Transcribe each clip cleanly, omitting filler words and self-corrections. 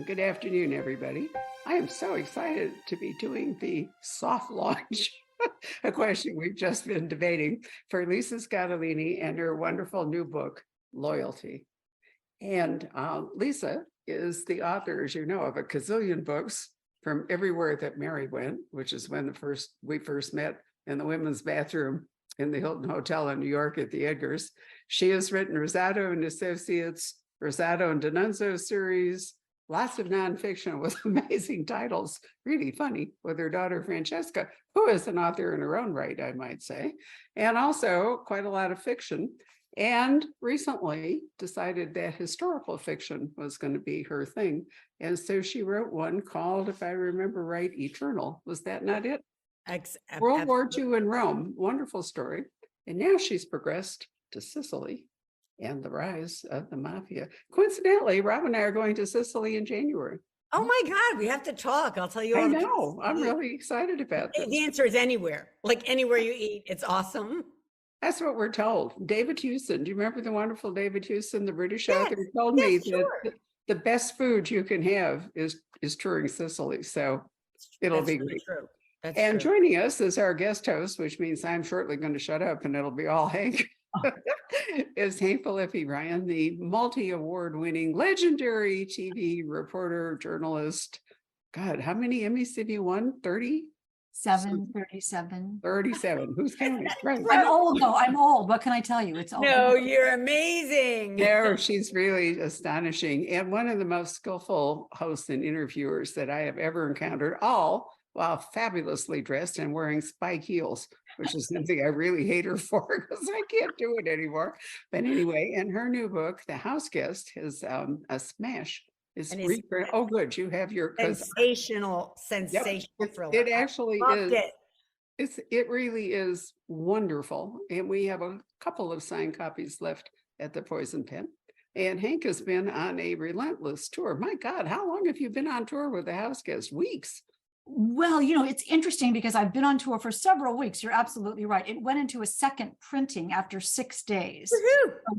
Good afternoon, everybody. I am so excited to be doing the soft launch, a question we've just been debating for Lisa Scottline and her wonderful new book, Loyalty. And Lisa is the author, as you know, of a gazillion books, From Everywhere That Mary Went, which is when we first met in the women's bathroom in the Hilton Hotel in New York at the Edgars. She has written Rosato and Associates, Rosato and D'Annunzio series, lots of nonfiction with amazing titles, really funny, with her daughter Francesca, who is an author in her own right, I might say, and also quite a lot of fiction. And recently decided that historical fiction was going to be her thing. And so she wrote one called, if I remember right, Eternal. Was that not it? World War II in Rome. Wonderful story. And now she's progressed to Sicily and the rise of the mafia. Coincidentally, Rob and I are going to Sicily in January. Oh my God, we have to talk. I'll tell you all. I know. I'm really excited about this. The answer is anywhere. Like anywhere you eat, it's awesome. That's what we're told. David Hewson, do you remember the wonderful David Hewson, the British author, told me that the best food you can have is touring Sicily. So it'll be great. True. And joining us as our guest host, which means I'm shortly going to shut up and it'll be all Hank, is Hank Phillippi, Ryan, the multi-award winning legendary TV reporter, journalist. God, how many Emmys have you won? 30? 37. Who's counting? Right. I'm old though. I'm old. What can I tell you? It's old. No, you're amazing. No, she's really astonishing. And one of the most skillful hosts and interviewers that I have ever encountered, all while fabulously dressed and wearing spike heels, which is something I really hate her for because I can't do it anymore. But anyway, in her new book, The House Guest, is a smash. Oh, good. You have your sensational thriller. It actually is. It really is wonderful. And we have a couple of signed copies left at the Poison Pen. And Hank has been on a relentless tour. My God, how long have you been on tour with The House Guest? Weeks. Well, it's interesting because I've been on tour for several weeks. You're absolutely right. It went into a second printing after 6 days.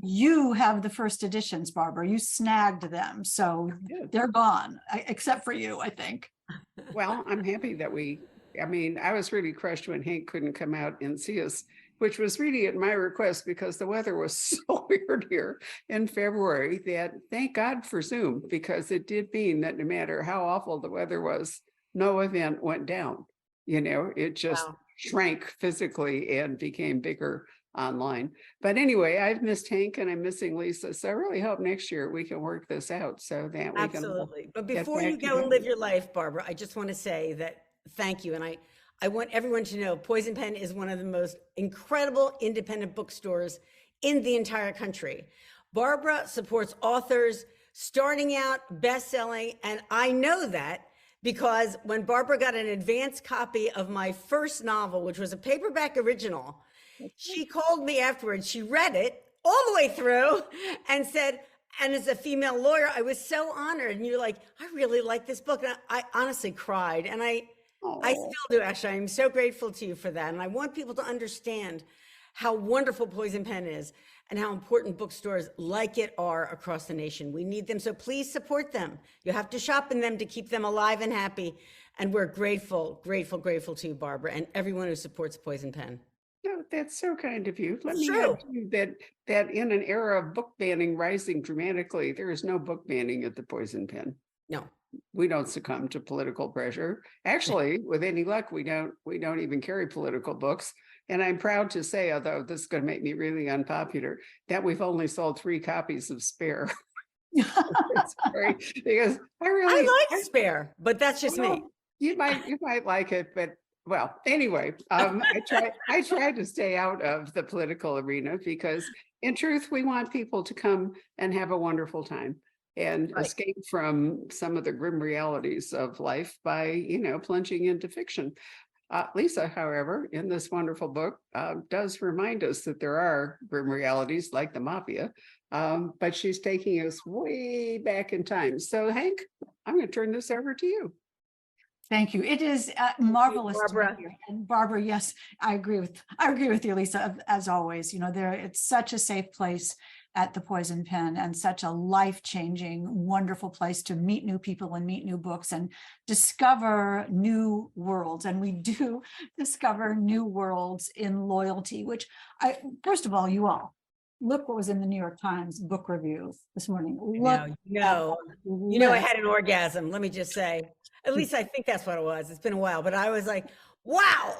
You have the first editions, Barbara. You snagged them. So they're gone, except for you, I think. Well, I'm happy that I was really crushed when Hank couldn't come out and see us, which was really at my request because the weather was so weird here in February that thank God for Zoom, because it did mean that no matter how awful the weather was, no event went down. It just shrank physically and became bigger online. But anyway, I've missed Hank and I'm missing Lisa. So I really hope next year we can work this out so that we can. Absolutely. But before you go and live your life, Barbara, I just want to say that thank you. And I want everyone to know Poison Pen is one of the most incredible independent bookstores in the entire country. Barbara supports authors starting out, best-selling, and I know that because when Barbara got an advance copy of my first novel, which was a paperback original, she called me afterwards. She read it all the way through and said, and as a female lawyer, I was so honored. And you're like, I really like this book. And I honestly cried. And I still do, actually. I'm so grateful to you for that. And I want people to understand how wonderful Poison Pen is and how important bookstores like it are across the nation. We need them, so please support them. You have to shop in them to keep them alive and happy. And we're grateful to you, Barbara, and everyone who supports Poison Pen. No, that's so kind of you. Let me add you that in an era of book banning rising dramatically, there is no book banning at the Poison Pen. No. We don't succumb to political pressure. Actually, with any luck, we don't even carry political books. And I'm proud to say, although this is going to make me really unpopular, that we've only sold 3 copies of Spare. Because I like Spare, but that's just me. You might like it, but well, anyway, I try to stay out of the political arena because in truth, we want people to come and have a wonderful time and escape from some of the grim realities of life by, plunging into fiction. Lisa, however, in this wonderful book, does remind us that there are grim realities like the mafia, but she's taking us way back in time. So, Hank, I'm going to turn this over to you. Thank you. It is marvelous to be here. And Barbara, yes, I agree with you, Lisa, as always. It's such a safe place. at the Poison Pen, and such a life-changing, wonderful place to meet new people and meet new books and discover new worlds. And we do discover new worlds in loyalty, which first of all, you all, look what was in the New York Times book review this morning. I had an orgasm. Let me just say, at least I think that's what it was. It's been a while, but I was like, wow.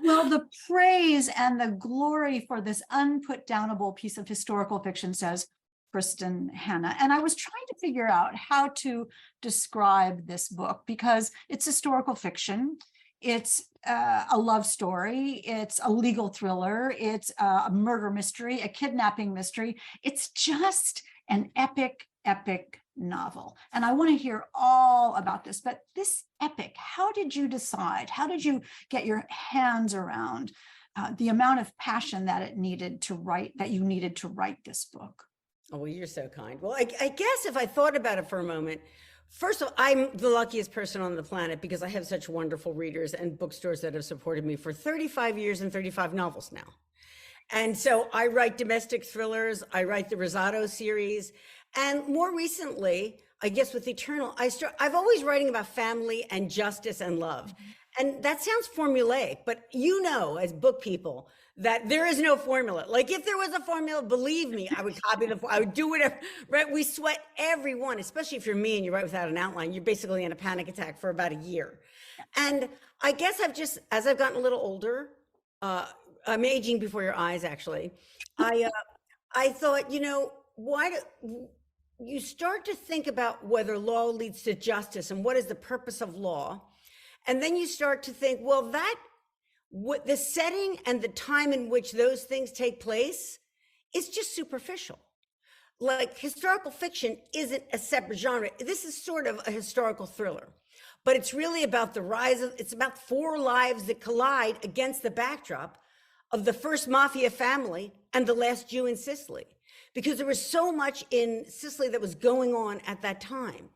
Well, the praise and the glory for this unputdownable piece of historical fiction, says Kristen Hanna. And I was trying to figure out how to describe this book, because it's historical fiction. It's a love story. It's a legal thriller. It's a murder mystery, a kidnapping mystery. It's just an epic, epic novel. And I want to hear all about this. But this epic, how did you decide? How did you get your hands around the amount of passion that you needed to write this book? Oh, well, you're so kind. Well, I guess if I thought about it for a moment, first of all, I'm the luckiest person on the planet because I have such wonderful readers and bookstores that have supported me for 35 years and 35 novels now. And so I write domestic thrillers, I write the Rosado series, and more recently, I guess with Eternal, I've always writing about family and justice and love. And that sounds formulaic, but as book people, that there is no formula. Like if there was a formula, believe me, I would copy I would do whatever, right? We sweat every one, especially if you're me and you write without an outline, you're basically in a panic attack for about a year. And I guess as I've gotten a little older, I'm aging before your eyes, actually. I thought, you start to think about whether law leads to justice and what is the purpose of law. And then you start to think, well, what the setting and the time in which those things take place is just superficial. Like historical fiction isn't a separate genre. This is sort of a historical thriller, but it's really about it's about four lives that collide against the backdrop of the first mafia family and the last Jew in Sicily. Because there was so much in Sicily that was going on at that time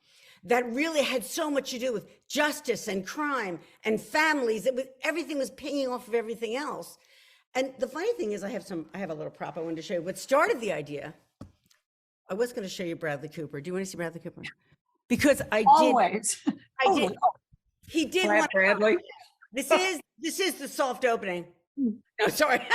that really had so much to do with justice and crime and families. Everything was pinging off of everything else. And the funny thing is I have a little prop I wanted to show you. What started the idea, I was going to show you Bradley Cooper. Do you want to see Bradley Cooper? Because I did. Always. He did want Bradley. This is the soft opening. No, sorry.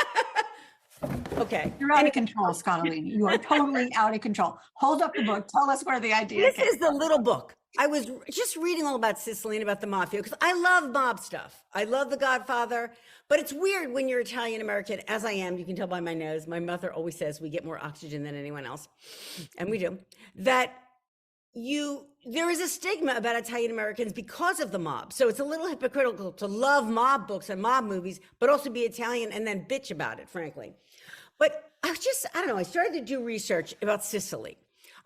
Okay. You're out of control, Scottline. You are totally out of control. Hold up the book. Tell us where the idea This is the little book. I was just reading all about Sicily and about the mafia because I love mob stuff. I love The Godfather, but it's weird when you're Italian American, as I am. You can tell by my nose. My mother always says we get more oxygen than anyone else, and we do. There is a stigma about Italian Americans because of the mob. So it's a little hypocritical to love mob books and mob movies, but also be Italian and then bitch about it, frankly. But I don't know, I started to do research about Sicily.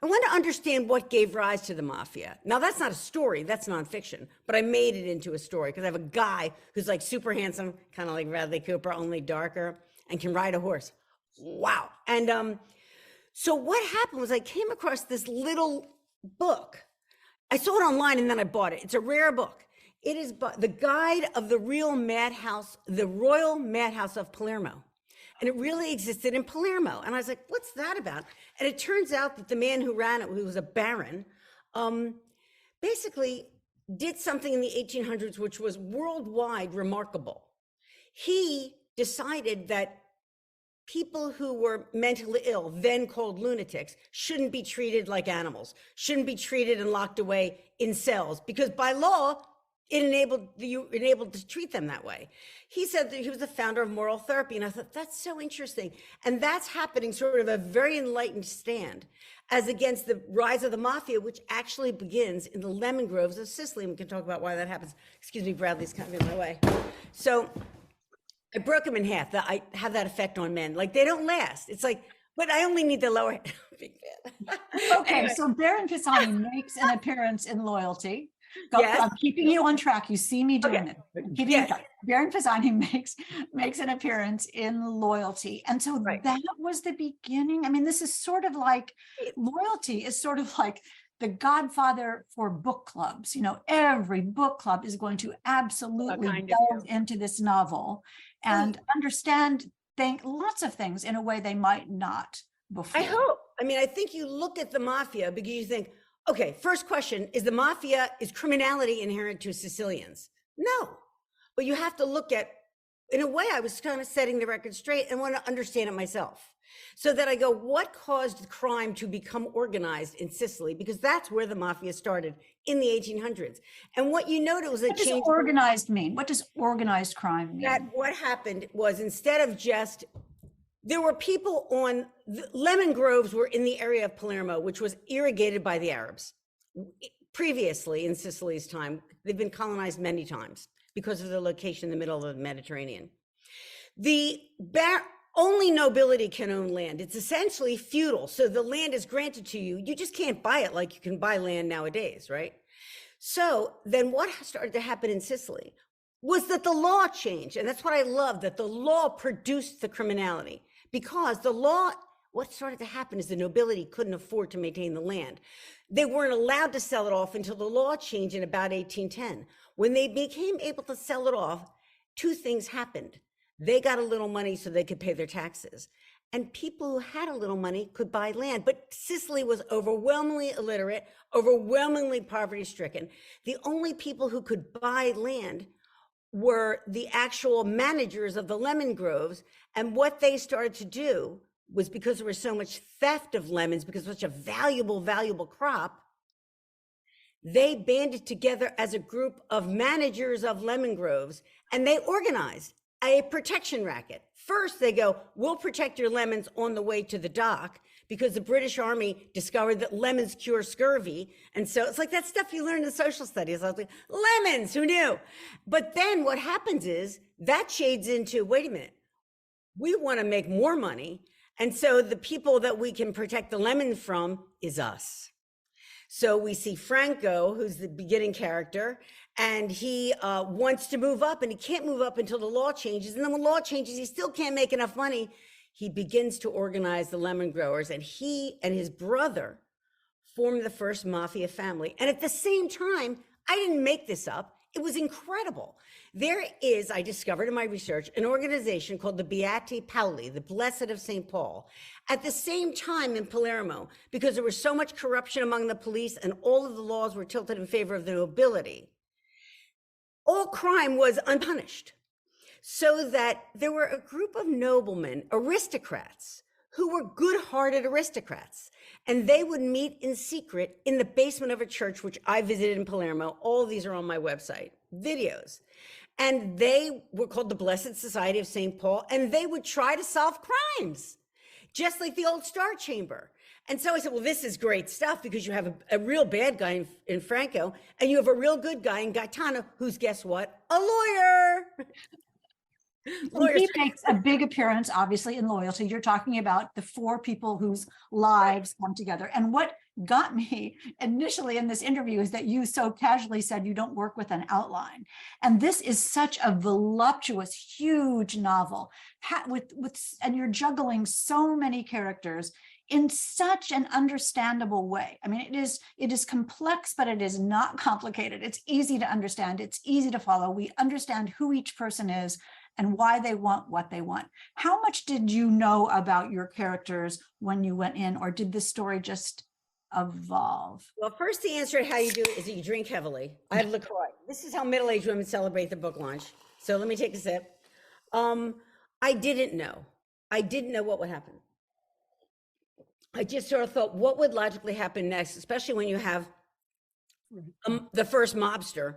I want to understand what gave rise to the mafia. Now, that's not a story, that's nonfiction, but I made it into a story because I have a guy who's like super handsome, kind of like Bradley Cooper, only darker, and can ride a horse. Wow. And so what happened was I came across this little book. I saw it online and then I bought it. It's a rare book. It is the Guide of the Royal Madhouse of Palermo. And it really existed in Palermo. And I was like, what's that about? And it turns out that the man who ran it, who was a baron, basically did something in the 1800s, which was worldwide remarkable. He decided that people who were mentally ill, then called lunatics, shouldn't be treated like animals, shouldn't be treated and locked away in cells, because by law, it enabled to treat them that way. He said that he was the founder of moral therapy. And I thought, that's so interesting. And that's happening sort of a very enlightened stand as against the rise of the mafia, which actually begins in the lemon groves of Sicily. And we can talk about why that happens. Excuse me, Bradley's kind of in my way. So I broke them in half. I have that effect on men. Like they don't last. It's like, but I only need the lower. Big fan. Okay, anyway. So Baron Pisani makes an appearance in Loyalty. Yes. I'm keeping you on track. You see me doing it. Yes. Baron Pisani makes an appearance in Loyalty. And so that was the beginning. I mean, this is sort of like Loyalty is sort of like the Godfather for book clubs. You know, every book club is going to absolutely delve into this novel and understand lots of things in a way they might not before. I hope. I mean, I think you look at the mafia because you think, okay, first question, is criminality inherent to Sicilians? No, but you have to look at, in a way, I was kind of setting the record straight and want to understand it myself. So that I go, what caused crime to become organized in Sicily? Because that's where the mafia started in the 1800s. And what you noted was a change. What does organized mean? What does organized crime mean? That what happened was, instead of just, there were people on, lemon groves were in the area of Palermo, which was irrigated by the Arabs. Previously in Sicily's time, they've been colonized many times because of the location in the middle of the Mediterranean. Only nobility can own land. It's essentially feudal. So the land is granted to you. You just can't buy it like you can buy land nowadays, right? So then what started to happen in Sicily was that the law changed. And that's what I love, that the law produced the criminality. Because the law, what started to happen is the nobility couldn't afford to maintain the land. They weren't allowed to sell it off until the law changed in about 1810. When they became able to sell it off, two things happened. They got a little money so they could pay their taxes. And people who had a little money could buy land. But Sicily was overwhelmingly illiterate, overwhelmingly poverty-stricken. The only people who could buy land were the actual managers of the lemon groves. And what they started to do was, because there was so much theft of lemons, because it was such a valuable crop, they banded together as a group of managers of lemon groves, and they organized a protection racket. First, they go, we'll protect your lemons on the way to the dock, because the British Army discovered that lemons cure scurvy. And so it's like that stuff you learn in social studies. I was like, lemons, who knew? But then what happens is that shades into, wait a minute, we want to make more money. And so the people that we can protect the lemons from is us. So we see Franco, who's the beginning character, and he wants to move up, and he can't move up until the law changes. And then when law changes, he still can't make enough money. He begins to organize the lemon growers, and he and his brother formed the first mafia family. And at the same time, I didn't make this up. It was incredible. There is, I discovered in my research, an organization called the Beati Paoli, the Blessed of St. Paul, at the same time in Palermo, because there was so much corruption among the police and all of the laws were tilted in favor of the nobility. All crime was unpunished, so that there were a group of noblemen, aristocrats, who were good-hearted aristocrats. And they would meet in secret in the basement of a church, which I visited in Palermo. All of these are on my website, videos. And they were called the Blessed Society of St. Paul, and they would try to solve crimes, just like the old Star Chamber. And so I said, well, this is great stuff, because you have a real bad guy in Franco, and you have a real good guy in Gaetano, who's, guess what? A lawyer. He makes a big appearance, obviously, in Loyalty. You're talking about the four people whose lives come together. And what got me initially in this interview is that you so casually said you don't work with an outline. And this is such a voluptuous, huge novel and you're juggling so many characters in such an understandable way. I mean, it is complex, but it is not complicated. It's easy to understand. It's easy to follow. We understand who each person is and why they want what they want. How much did you know about your characters when you went in, or did this story just evolve? Well, first, the answer to how you do it is that you drink heavily. I have LaCroix. This is how middle-aged women celebrate the book launch. So let me take a sip. I didn't know. I didn't know what would happen. I just sort of thought, what would logically happen next, especially when you have the first mobster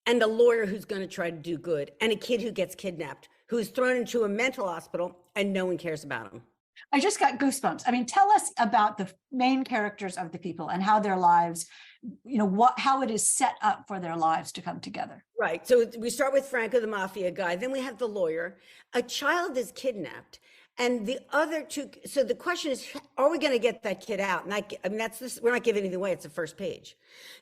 and a lawyer who's going to try to do good, and a kid who gets kidnapped, who's thrown into a mental hospital, and no one cares about him. I just got goosebumps. I mean, tell us about the main characters of the people and how their lives, how it is set up for their lives to come together. Right. So we start with Franco, the mafia guy. Then we have the lawyer. A child is kidnapped. And the other two, so the question is, are we going to get that kid out? And we're not giving anything away. It's the first page.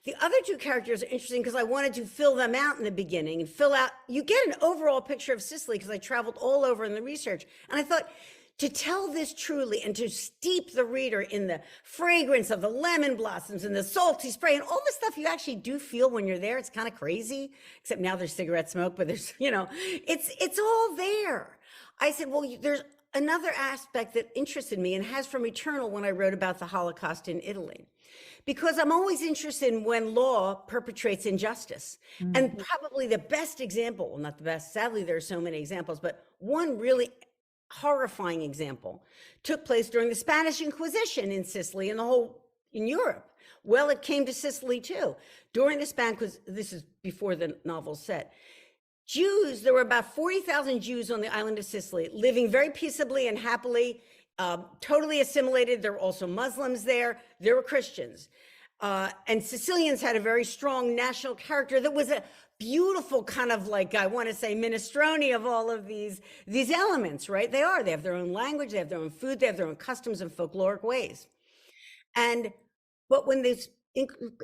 The other two characters are interesting because I wanted to fill them out in the beginning and you get an overall picture of Sicily because I traveled all over in the research. And I thought, to tell this truly and to steep the reader in the fragrance of the lemon blossoms and the salty spray and all the stuff you actually do feel when you're there. It's kind of crazy, except now there's cigarette smoke, but there's, it's all there. I said, well, there's another aspect that interested me and has from eternal when I wrote about the Holocaust in Italy. Because I'm always interested in when law perpetrates injustice. And probably the best example, well, not the best, sadly, there are so many examples, but one really horrifying example took place during the Spanish Inquisition in Sicily and in Europe. Well, it came to Sicily too. During the Spanish, this is before the novel's set. Jews, there were about 40,000 Jews on the island of Sicily, living very peaceably and happily, totally assimilated. There were also Muslims there. There were Christians. And Sicilians had a very strong national character that was a beautiful kind of like, I want to say, minestrone of all of these elements, right? They have their own language, they have their own food, they have their own customs and folkloric ways. But when this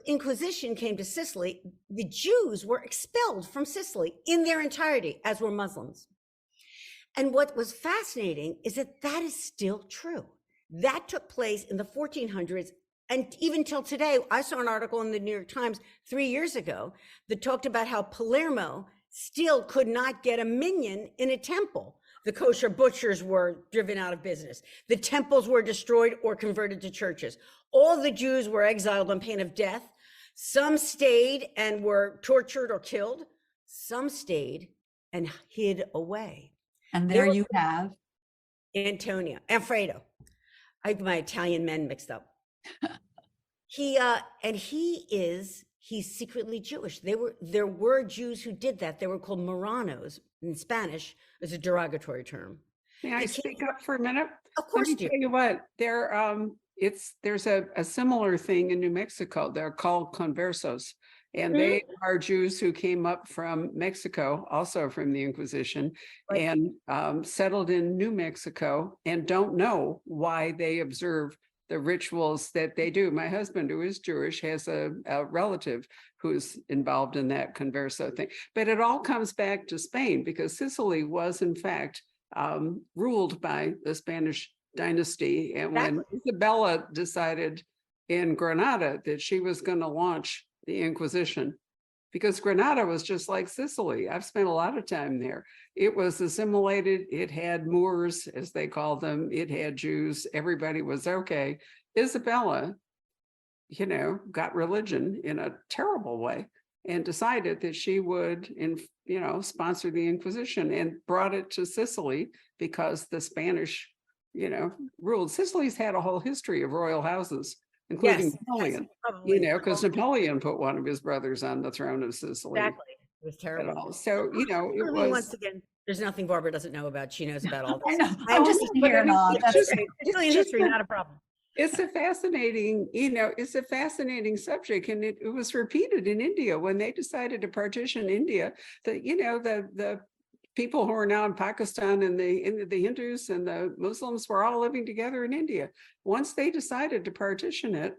Inquisition came to Sicily, the Jews were expelled from Sicily in their entirety, as were Muslims. And what was fascinating is that is still true. That took place in the 1400s. And even till today, I saw an article in the New York Times 3 years ago that talked about how Palermo still could not get a minyan in a temple. The kosher butchers were driven out of business. The temples were destroyed or converted to churches. All the Jews were exiled on pain of death. Some stayed and were tortured or killed. Some stayed and hid away. And there you have Alfredo. I have my Italian men mixed up. He's secretly Jewish. There were Jews who did that. They were called Marranos in Spanish. It's a derogatory term. May I speak up for a minute? Of course, Let me tell you what, there's a similar thing in New Mexico. They're called conversos, and they are Jews who came up from Mexico, also from the Inquisition, and settled in New Mexico and don't know why they observe the rituals that they do. My husband, who is Jewish, has a relative who's involved in that converso thing. But it all comes back to Spain, because Sicily was, in fact, ruled by the Spanish dynasty. And when Isabella decided in Granada that she was going to launch the Inquisition, because Granada was just like Sicily. I've spent a lot of time there. It was assimilated. It had Moors, as they called them. It had Jews. Everybody was okay. Isabella, got religion in a terrible way and decided that she would, sponsor the Inquisition, and brought it to Sicily because the Spanish, ruled. Sicily's had a whole history of royal houses, including Napoleon, because Napoleon put one of his brothers on the throne of Sicily. Exactly. It was terrible. So, it was. Once again, there's nothing Barbara doesn't know about. She knows about all this. I know. I'm just here. Sicilian history, not a problem. It's a fascinating, subject. And it was repeated in India when they decided to partition India, that, the people who are now in Pakistan and the Hindus and the Muslims were all living together in India. Once they decided to partition it,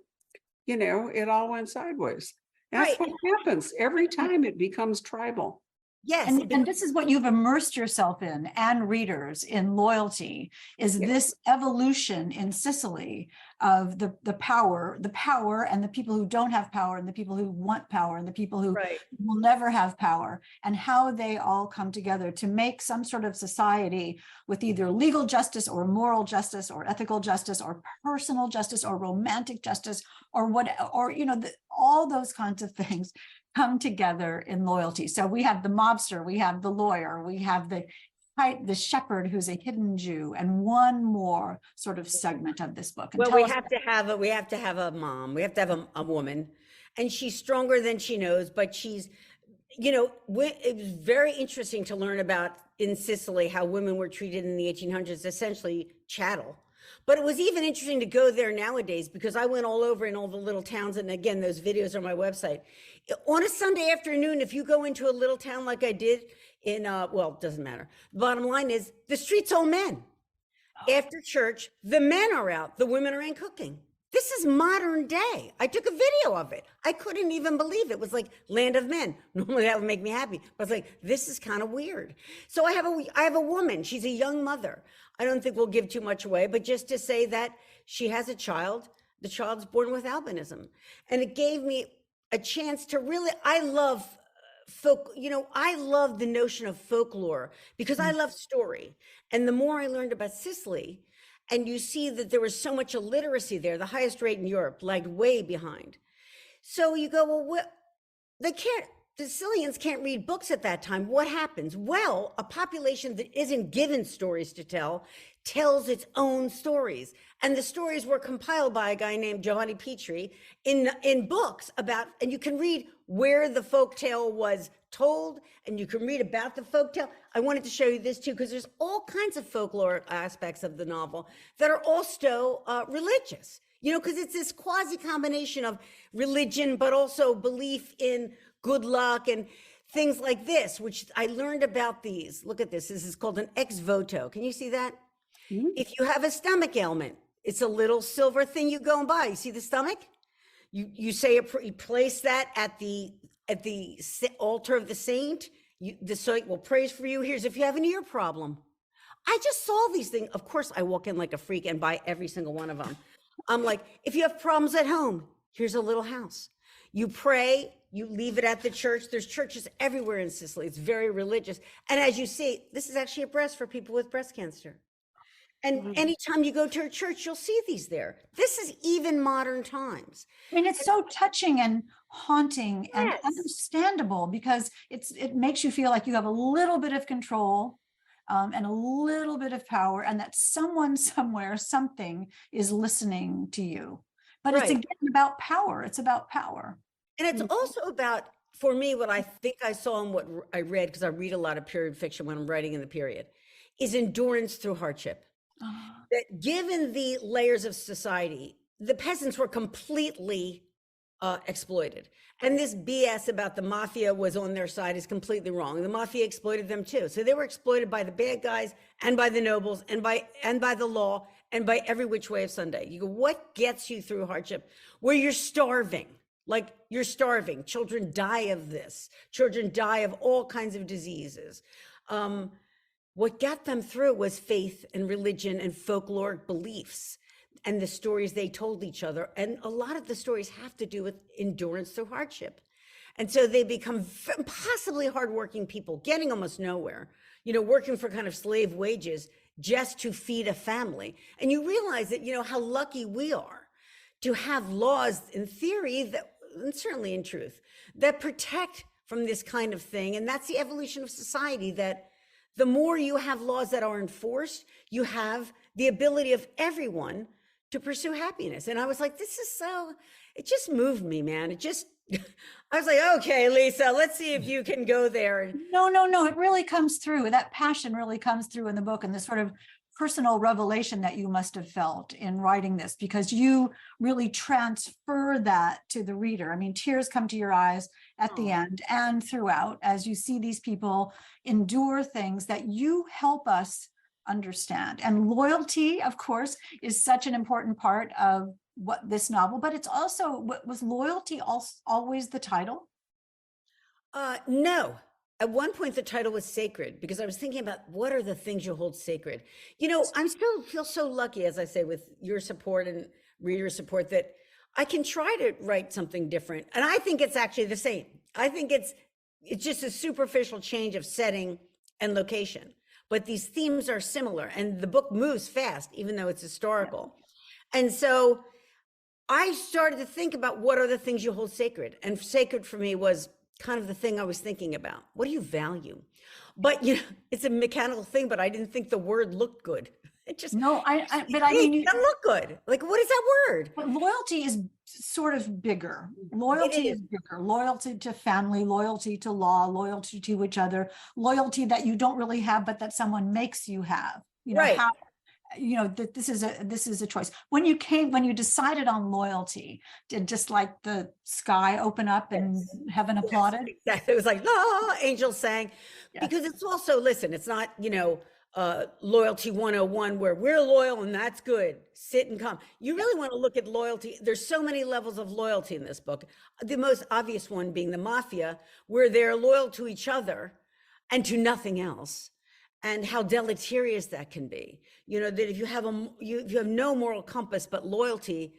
it all went sideways. That's what happens every time it becomes tribal. Yes. And this is what you've immersed yourself in, and readers, in loyalty, is this evolution in Sicily of the power and the people who don't have power, and the people who want power, and the people who will never have power, and how they all come together to make some sort of society with either legal justice or moral justice or ethical justice or personal justice or romantic justice or all those kinds of things come together in loyalty. So we have the mobster, we have the lawyer, we have the shepherd who's a hidden Jew, and one more sort of segment of this book. Well, we have to have a mom. We have to have a woman, and she's stronger than she knows, but she's, it was very interesting to learn about in Sicily how women were treated in the 1800s, essentially chattel. But it was even interesting to go there nowadays, because I went all over in all the little towns. And again, those videos are on my website. On a Sunday afternoon, if you go into a little town like I did in, it doesn't matter. The bottom line is the street's all men. After church, the men are out. The women are in cooking. This is modern day. I took a video of it. I couldn't even believe it. It was like land of men. Normally that would make me happy. But I was like, this is kind of weird. So I have a woman. She's a young mother. I don't think we'll give too much away, but just to say that she has a child. The child's born with albinism. And it gave me a chance to really, I love I love the notion of folklore because I love story. And the more I learned about Sicily, and you see that there was so much illiteracy there, the highest rate in Europe, lagged way behind. So you go, well, the Sicilians can't read books at that time. What happens? Well, a population that isn't given stories to tell tells its own stories. And the stories were compiled by a guy named Giovanni Petri in books about, and you can read where the folk tale was told, and you can read about the folk tale. I wanted to show you this too, because there's all kinds of folklore aspects of the novel that are also religious, because it's this quasi combination of religion, but also belief in good luck and things like this, which I learned about these. Look at this. This is called an ex voto. Can you see that? Mm-hmm. If you have a stomach ailment, it's a little silver thing you go and buy. You see the stomach? You say, you place that at the altar of the saint. The saint will praise for you. Here's if you have an ear problem. I just saw these things. Of course, I walk in like a freak and buy every single one of them. I'm like, if you have problems at home, here's a little house. You pray, you leave it at the church. There's churches everywhere in Sicily. It's very religious. And as you see, this is actually a breast for people with breast cancer. And anytime you go to a church, you'll see these there. This is even modern times. I mean, it's so touching and haunting and understandable, because it makes you feel like you have a little bit of control and a little bit of power, and that someone somewhere, something is listening to you. But it's again about power. It's about power. And it's also about, for me, what I think I saw and what I read, because I read a lot of period fiction when I'm writing in the period, is endurance through hardship. That given the layers of society, the peasants were completely exploited. And this BS about the mafia was on their side is completely wrong. The mafia exploited them too. So they were exploited by the bad guys and by the nobles and by the law and by every which way of Sunday. You go, what gets you through hardship? Where you're starving, like you're starving. Children die of this. Children die of all kinds of diseases. What got them through was faith and religion and folkloric beliefs and the stories they told each other. And a lot of the stories have to do with endurance through hardship. And so they become impossibly hardworking people, getting almost nowhere, working for kind of slave wages just to feed a family. And you realize that, how lucky we are to have laws in theory that, and certainly in truth, that protect from this kind of thing. And that's the evolution of society, that the more you have laws that are enforced, you have the ability of everyone to pursue happiness. And I was like, it just moved me, man. I was like, okay, Lisa, let's see if you can go there. No, it really comes through. That passion really comes through in the book, and this sort of personal revelation that you must have felt in writing this, because you really transfer that to the reader. I mean, tears come to your eyes at the end and throughout as you see these people endure things that you help us understand. And loyalty, of course, is such an important part of what this novel, but it's also, was loyalty always the title? No. At one point, the title was sacred, because I was thinking about what are the things you hold sacred. I still feel so lucky, as I say, with your support and reader support, that I can try to write something different. And I think it's actually the same. I think it's just a superficial change of setting and location, but these themes are similar, and the book moves fast, even though it's historical. And so I started to think about what are the things you hold sacred. And sacred for me was kind of the thing I was thinking about. What do you value? But it's a mechanical thing, but I didn't think the word looked good. It just, no, but I mean, it doesn't look good. Like, what is that word? But loyalty is sort of bigger. Loyalty is bigger. Loyalty to family, loyalty to law, loyalty to each other, loyalty that you don't really have, but that someone makes you have. Right. That this is a choice. When you decided on loyalty, did just like the sky open up and heaven applauded? Exactly. It was like, angels sang. Yes. Because it's also, listen, it's not, loyalty 101 where we're loyal and that's good. Sit and come. You really want to look at loyalty. There's so many levels of loyalty in this book. The most obvious one being the mafia, where they're loyal to each other and to nothing else. And how deleterious that can be. That if you have you have no moral compass but loyalty,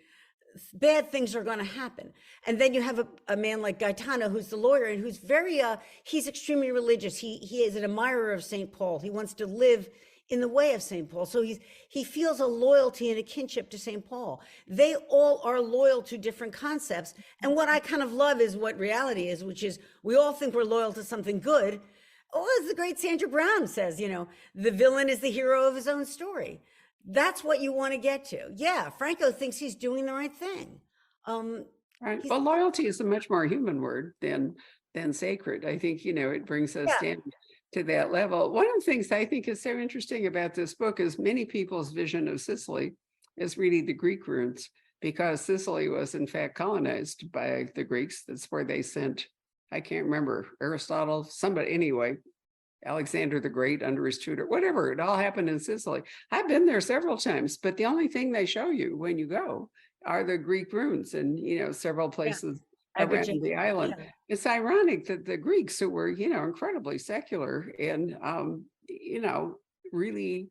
bad things are going to happen. And then you have a man like Gaetano, who's the lawyer and who's very, he's extremely religious. He is an admirer of St. Paul. He wants to live in the way of St. Paul. So he feels a loyalty and a kinship to St. Paul. They all are loyal to different concepts. And what I kind of love is what reality is, which is we all think we're loyal to something good. Oh, as the great Sandra Brown says, you know, the villain is the hero of his own story. That's what you want to get to. Yeah, Franco thinks he's doing the right thing. Right. Well, loyalty is a much more human word than sacred. I think, you know, it brings us down to that level. One of the things I think is so interesting about this book is many people's vision of Sicily is really the Greek roots, because Sicily was in fact colonized by the Greeks. That's where they sent, I can't remember, Aristotle, somebody, anyway, Alexander the Great under his tutor, whatever. It all happened in Sicily. I've been there several times, but the only thing they show you when you go are the Greek ruins and, you know, several places around the island. Yeah. It's ironic that the Greeks, who were, you know, incredibly secular and, you know, really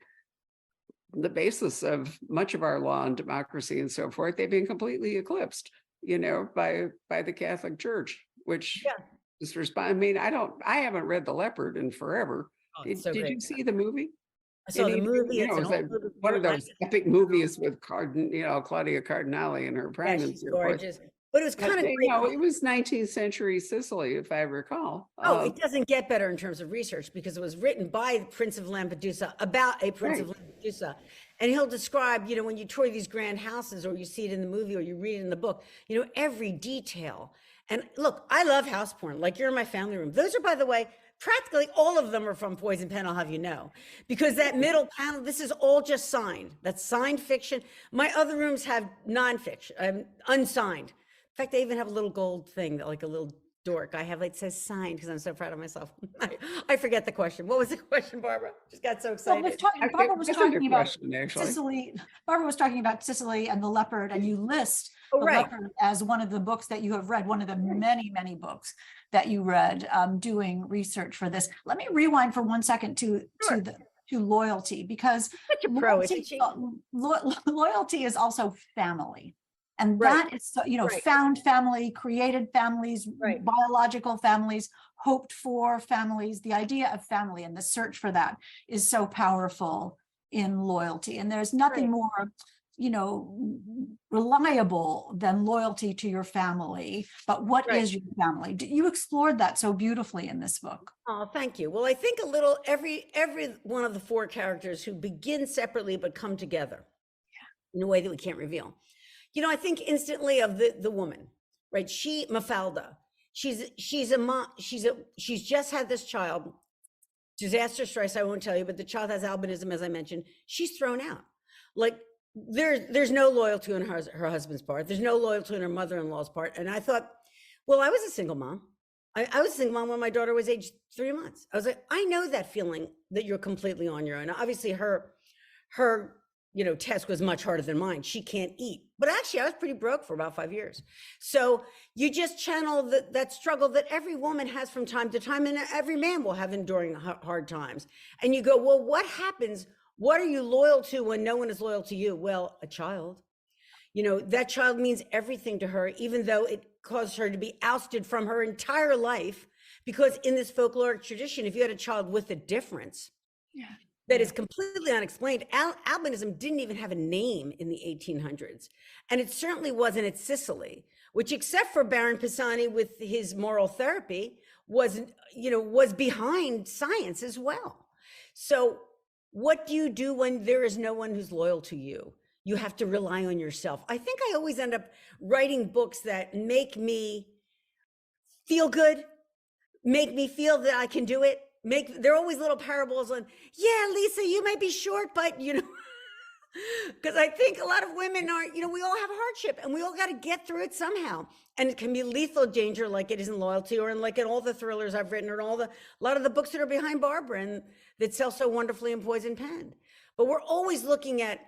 the basis of much of our law and democracy and so forth, they've been completely eclipsed, you know, by the Catholic Church, which is I mean, I haven't read The Leopard in forever. Oh, did you see the movie? I saw the movie. You know, it's like one of those epic movies with Claudia Cardinale and her prime. Gorgeous. But it was kind of, you know, it was 19th century Sicily, if I recall. Oh, it doesn't get better in terms of research because it was written by the Prince of Lampedusa about a Prince of Lampedusa. And he'll describe, you know, when you tour these grand houses or you see it in the movie or you read it in the book, you know, every detail. And look, I love house porn. Like you're in my family room. Those are, by the way, practically all of them are from Poison Pen, I'll have you know, because that middle panel, this is all just signed. That's signed fiction. My other rooms have nonfiction, unsigned. In fact, I even have a little gold thing, like a little dork. I have, it says signed because I'm so proud of myself. I forget the question. What was the question, Barbara? Just got so excited. Barbara was talking about Sicily. Barbara was talking about Sicily and The Leopard, and you list The Leopard as one of the books that you have read, one of the many, many books that you read doing research for this. Let me rewind for 1 second to loyalty, because loyalty is also family. And that is, you know, found family, created families, biological families, hoped for families. The idea of family and the search for that is so powerful in loyalty. And there's nothing more, you know, reliable than loyalty to your family. But what is your family? You explored that so beautifully in this book. Oh, thank you. Well, I think a little, every one of the four characters who begin separately but come together in a way that we can't reveal. You know, I think instantly of the woman, right? Mafalda, she's a mom, she's just had this child, disaster stress, I won't tell you, but the child has albinism, as I mentioned. She's thrown out. Like there's no loyalty on her husband's part. There's no loyalty on her mother-in-law's part. And I thought, well, I was a single mom. I was a single mom when my daughter was age 3 months. I was like, I know that feeling that you're completely on your own. Obviously her you know, task was much harder than mine. She can't eat. But actually, I was pretty broke for about 5 years. So you just channel that struggle that every woman has from time to time, and every man will have during hard times. And you go, well, what happens? What are you loyal to when no one is loyal to you? Well, a child. You know, that child means everything to her, even though it caused her to be ousted from her entire life. Because in this folkloric tradition, if you had a child with a difference, that is completely unexplained. Albinism didn't even have a name in the 1800s. And it certainly wasn't at Sicily, which, except for Baron Pisani with his moral therapy, was behind science as well. So what do you do when there is no one who's loyal to you? You have to rely on yourself. I think I always end up writing books that make me feel good, make me feel that I can do it. They're always little parables on, yeah, Lisa, you may be short, but you know, because I think a lot of women are, you know, we all have hardship and we all got to get through it somehow. And it can be lethal danger, like it is in loyalty, or in like in all the thrillers I've written, or a lot of the books that are behind Barbara and that sell so wonderfully in Poison Pen. But we're always looking at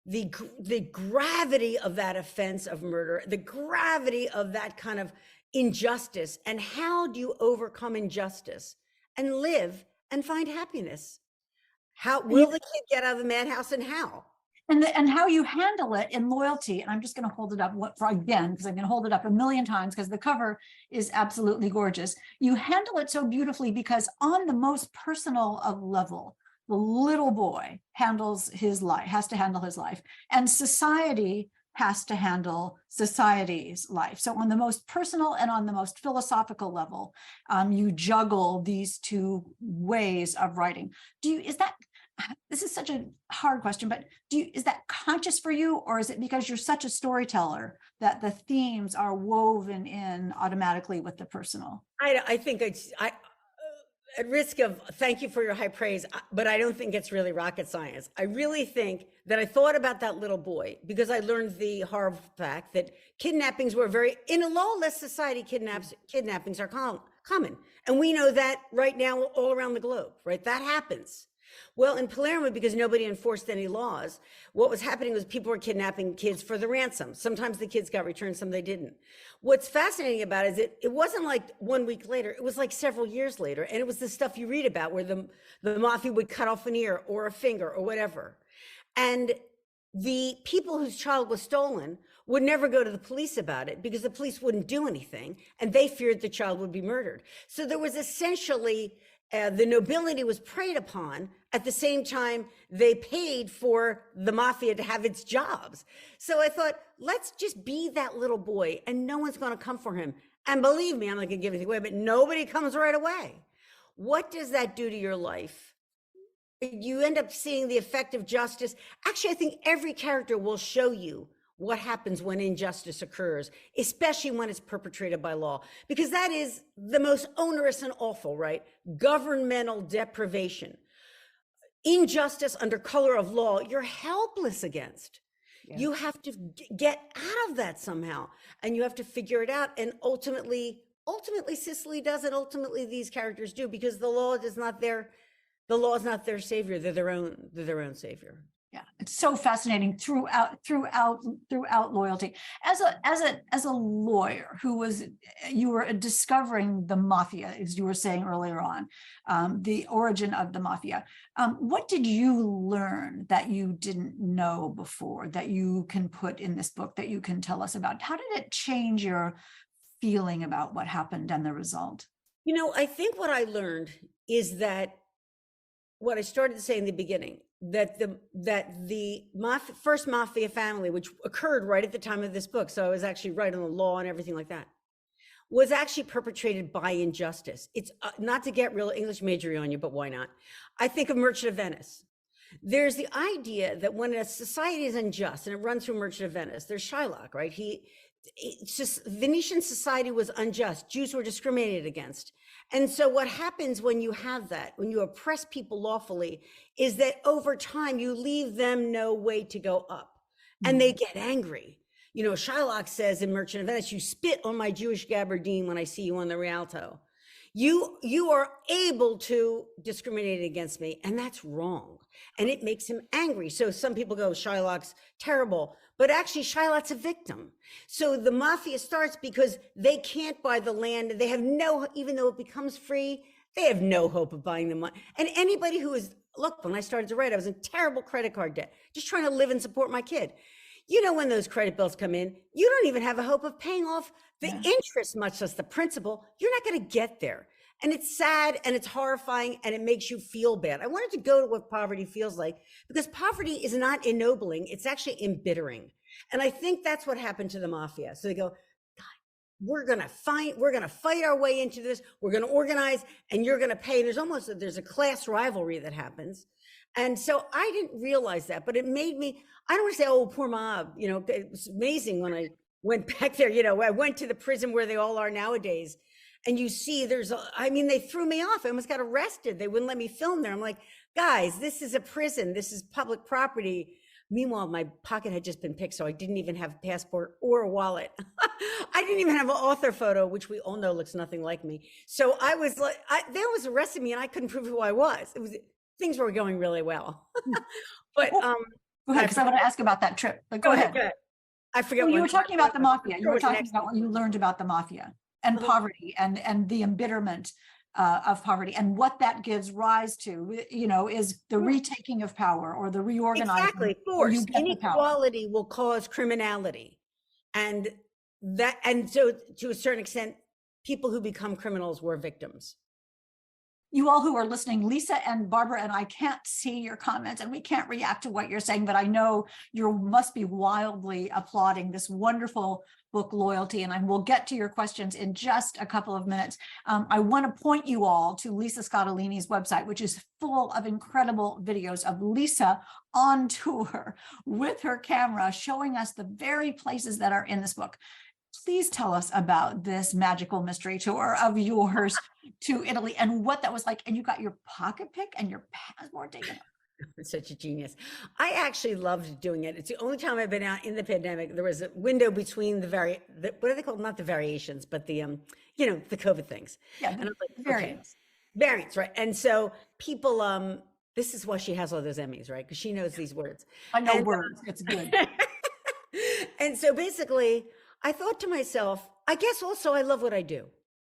the gravity of that offense of murder, the gravity of that kind of injustice, and how do you overcome injustice and live and find happiness? How will the kid get out of the madhouse, and how? And how you handle it in Loyalty, and I'm just going to hold it up again, because I'm going to hold it up a million times because the cover is absolutely gorgeous. You handle it so beautifully because on the most personal of level, the little boy has to handle his life, and society has to handle society's life. So on the most personal and on the most philosophical level, you juggle these two ways of writing. This is such a hard question, but is that conscious for you, or is it because you're such a storyteller that the themes are woven in automatically with the personal? I think at risk of, thank you for your high praise, but I don't think it's really rocket science. I really think that I thought about that little boy because I learned the horrible fact that kidnappings were in a lawless society, kidnappings are common. And we know that right now all around the globe, right? That happens. Well, in Palermo, because nobody enforced any laws, what was happening was people were kidnapping kids for the ransom. Sometimes the kids got returned, some they didn't. What's fascinating about it is it wasn't like 1 week later, it was like several years later. And it was the stuff you read about where the mafia would cut off an ear or a finger or whatever. And the people whose child was stolen would never go to the police about it because the police wouldn't do anything. And they feared the child would be murdered. So there was essentially the nobility was preyed upon. At the same time, they paid for the mafia to have its jobs. So I thought, let's just be that little boy and no one's going to come for him. And believe me, I'm not going to give anything away, but nobody comes right away. What does that do to your life? You end up seeing the effect of justice. Actually, I think every character will show you what happens when injustice occurs, especially when it's perpetrated by law, because that is the most onerous and awful, right? Governmental deprivation. Injustice under color of law, you're helpless against. Yeah. You have to get out of that somehow, and you have to figure it out. And ultimately Cicely does, and ultimately these characters do, because the law is not their savior. They're their own savior. Yeah, it's so fascinating throughout Loyalty. As a lawyer you were discovering the mafia, as you were saying earlier on, the origin of the mafia. What did you learn that you didn't know before that you can put in this book that you can tell us about? How did it change your feeling about what happened and the result? I think what I learned is that what I started to say in the beginning, that the first mafia family, which occurred right at the time of this book, so I was actually right on the law and everything like that, was actually perpetrated by injustice. It's not to get real English majory on you, but why not? I think of Merchant of Venice. There's the idea that when a society is unjust, and it runs through Merchant of Venice, there's Shylock, right? It's just Venetian society was unjust. Jews were discriminated against. And so what happens when you have that, when you oppress people lawfully, is that over time you leave them no way to go up, and they get angry. Shylock says in Merchant of Venice, you spit on my Jewish gabardine when I see you on the Rialto. You are able to discriminate against me, and that's wrong. And it makes him angry. So some people go, Shylock's terrible, but actually Shylock's a victim. So the mafia starts because they can't buy the land. They have even though it becomes free, they have no hope of buying the money. And anybody who look, when I started to write, I was in terrible credit card debt, just trying to live and support my kid. When those credit bills come in, you don't even have a hope of paying off the interest, much less the principal. You're not going to get there. And it's sad and it's horrifying and it makes you feel bad. I wanted to go to what poverty feels like, because poverty is not ennobling, it's actually embittering. And I think that's what happened to the mafia. So they go, God, we're going to fight our way into this. We're going to organize and you're going to pay. There's a class rivalry that happens. And so I didn't realize that, but it made me, I don't want to say, oh, poor mob. It was amazing when I went back there. I went to the prison where they all are nowadays. And you see they threw me off. I almost got arrested. They wouldn't let me film there. I'm like, guys, this is a prison. This is public property. Meanwhile, my pocket had just been picked, so I didn't even have a passport or a wallet. I didn't even have an author photo, which we all know looks nothing like me. So I was like, they was arresting me and I couldn't prove who I was. Things were going really well. But go ahead, because I want to ask about that trip. But go ahead. I forget. Well, you were talking about the mafia. You were talking about what you learned about the mafia and poverty and the embitterment of poverty, and what that gives rise to, is the retaking of power or the reorganizing. Exactly. where you Force, get the power. inequality will cause criminality. And so to a certain extent, people who become criminals were victims. You all who are listening, Lisa and Barbara and I can't see your comments and we can't react to what you're saying, but I know you must be wildly applauding this wonderful book, Loyalty, and we'll get to your questions in just a couple of minutes. I want to point you all to Lisa Scottolini's website, which is full of incredible videos of Lisa on tour with her camera, showing us the very places that are in this book. Please tell us about this magical mystery tour of yours to Italy and what that was like. And you got your pocket pick and your passport taken. Such a genius. I actually loved doing it. It's the only time I've been out in the pandemic. There was a window between what are they called? Not the variations, but the the COVID things. Yeah, and I was like, variants. Okay, variants, right? And so people, this is why she has all those Emmys, right? Because she knows these words. I know words. It's good. And so basically, I thought to myself, I guess also I love what I do.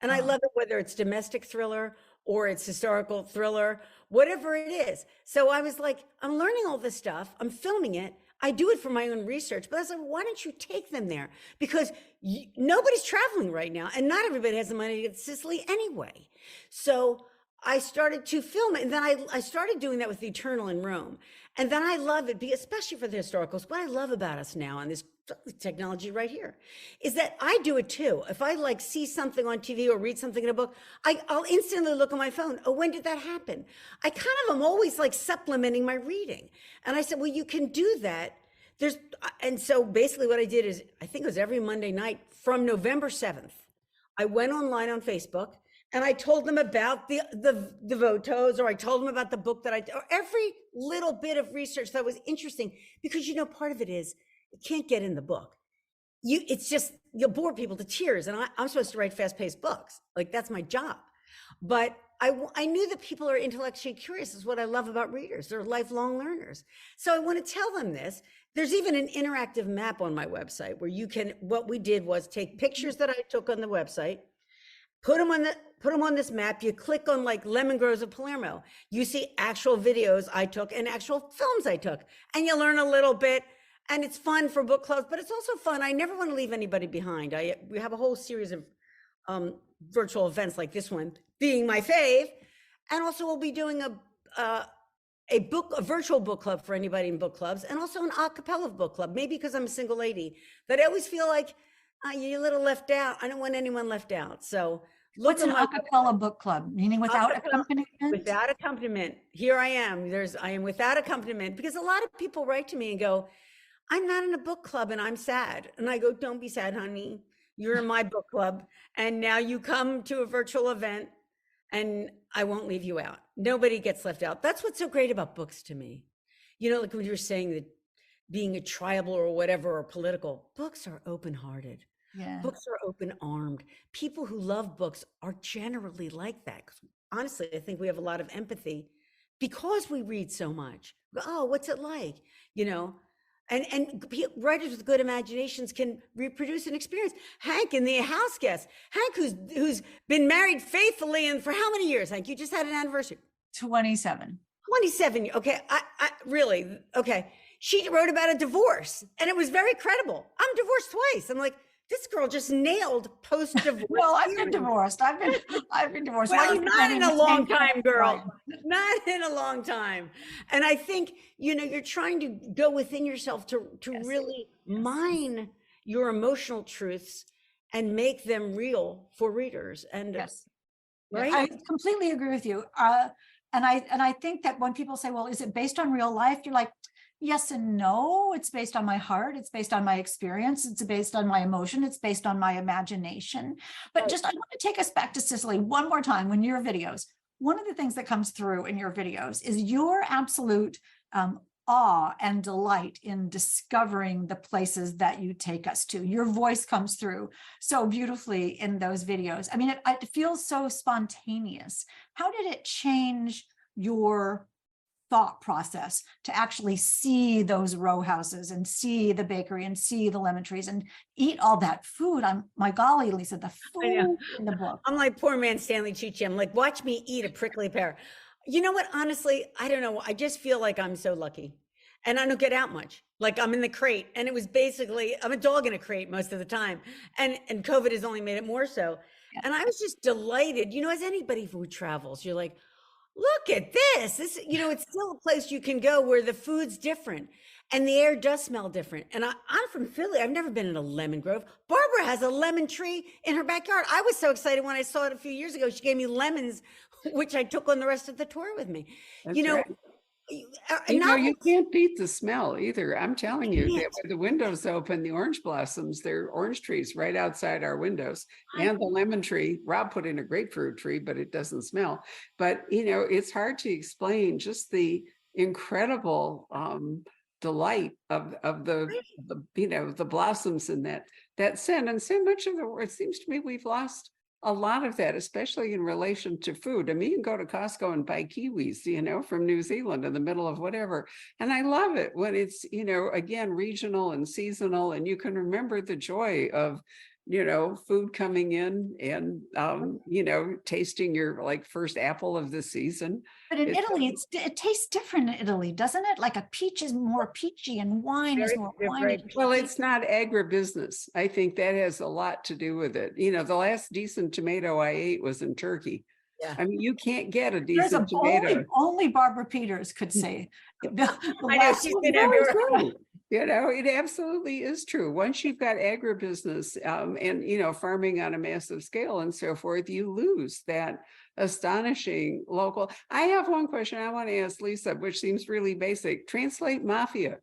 And I love it, whether it's domestic thriller or it's historical thriller, whatever it is. So I was like, I'm learning all this stuff. I'm filming it. I do it for my own research, but I was like, why don't you take them there? Because nobody's traveling right now and not everybody has the money to get to Sicily anyway. So I started to film it. And then I started doing that with The Eternal in Rome. And then I love it, especially for the historicals. What I love about us now and this technology right here is that I do it too. If I see something on TV or read something in a book, I'll instantly look on my phone. Oh, when did that happen? I kind of am always supplementing my reading. And I said, well, you can do that. And so basically what I did is, I think it was every Monday night from November 7th, I went online on Facebook and I told them about the votos, or I told them about the book or every little bit of research that was interesting, because part of it is it can't get in the book. It's just, you'll bore people to tears. And I'm supposed to write fast-paced books. That's my job. But I knew that people are intellectually curious. Is what I love about readers. They're lifelong learners. So I want to tell them this. There's even an interactive map on my website where what we did was take pictures that I took on the website, put them on this map. You click on Lemon Grows of Palermo. You see actual videos I took and actual films I took, and you learn a little bit. And it's fun for book clubs, but it's also fun. I never want to leave anybody behind. We have a whole series of virtual events like this one being my fave. And also we'll be doing a virtual book club for anybody in book clubs, and also an a cappella book club. Maybe because I'm a single lady, that I always feel like you're a little left out. I don't want anyone left out. So what's an a cappella book club? Meaning without accompaniment? Without accompaniment. Here I am. I am without accompaniment, because a lot of people write to me and go, I'm not in a book club and I'm sad. And I go, don't be sad, honey. You're in my book club. And now you come to a virtual event and I won't leave you out. Nobody gets left out. That's what's so great about books to me. Like when you were saying that being a tribal or whatever, or political, books are open-hearted. Yeah. Books are open-armed. People who love books are generally like that. Honestly, I think we have a lot of empathy because we read so much. Oh, what's it like? And writers with good imaginations can reproduce an experience. Hank in The House Guest. Hank, who's been married faithfully, and for how many years, Hank? You just had an anniversary. 27. 27. Okay, I really, okay. She wrote about a divorce, and it was very credible. I'm divorced twice. I'm like, this girl just nailed post-divorce. Well, I've been divorced. I've been divorced. Well, not in a long time, girl. Not in a long time. And I think, you're trying to go within yourself to really mine your emotional truths and make them real for readers. And yes, right. I completely agree with you. And I think that when people say, well, is it based on real life? You're like, yes and no. It's based on my heart. It's based on my experience. It's based on my emotion. It's based on my imagination. But I want to take us back to Sicily one more time. When your videos, one of the things that comes through in your videos is your absolute awe and delight in discovering the places that you take us to. Your voice comes through so beautifully in those videos. I mean, it feels so spontaneous. How did it change your thought process to actually see those row houses and see the bakery and see the lemon trees and eat all that food. My golly, Lisa, the food in the book. I'm like poor man Stanley Tucci. I'm like, watch me eat a prickly pear. You know what? Honestly, I don't know. I just feel like I'm so lucky. And I don't get out much. Like I'm in the crate. And it was basically, I'm a dog in a crate most of the time. And COVID has only made it more so. Yeah. And I was just delighted, as anybody who travels, you're like, look at this. It's still a place you can go where the food's different and the air does smell different. And I'm from Philly. I've never been in a lemon grove. Barbara has a lemon tree in her backyard. I was so excited when I saw it a few years ago. She gave me lemons, which I took on the rest of the tour with me. That's right. You can't beat the smell either. I'm telling you, that with the windows open, the orange blossoms, they're orange trees right outside our windows, and the lemon tree. Rob put in a grapefruit tree, but it doesn't smell. But it's hard to explain just the incredible delight of the blossoms in that scent. And so much of it seems to me we've lost a lot of that, especially in relation to food. I mean, you can go to Costco and buy kiwis, from New Zealand in the middle of whatever. And I love it when it's, again, regional and seasonal, and you can remember the joy of, food coming in and, tasting your first apple of the season. But in Italy, it tastes different in Italy, doesn't it? Like a peach is more peachy and wine is more winey. Well, it's not agribusiness. I think that has a lot to do with it. The last decent tomato I ate was in Turkey. Yeah. I mean, you can't get a decent tomato. Only Barbara Peters could say. I know she's been everywhere. It absolutely is true. Once you've got agribusiness and, farming on a massive scale and so forth, you lose that astonishing local. I have one question I want to ask Lisa, which seems really basic. Translate mafia.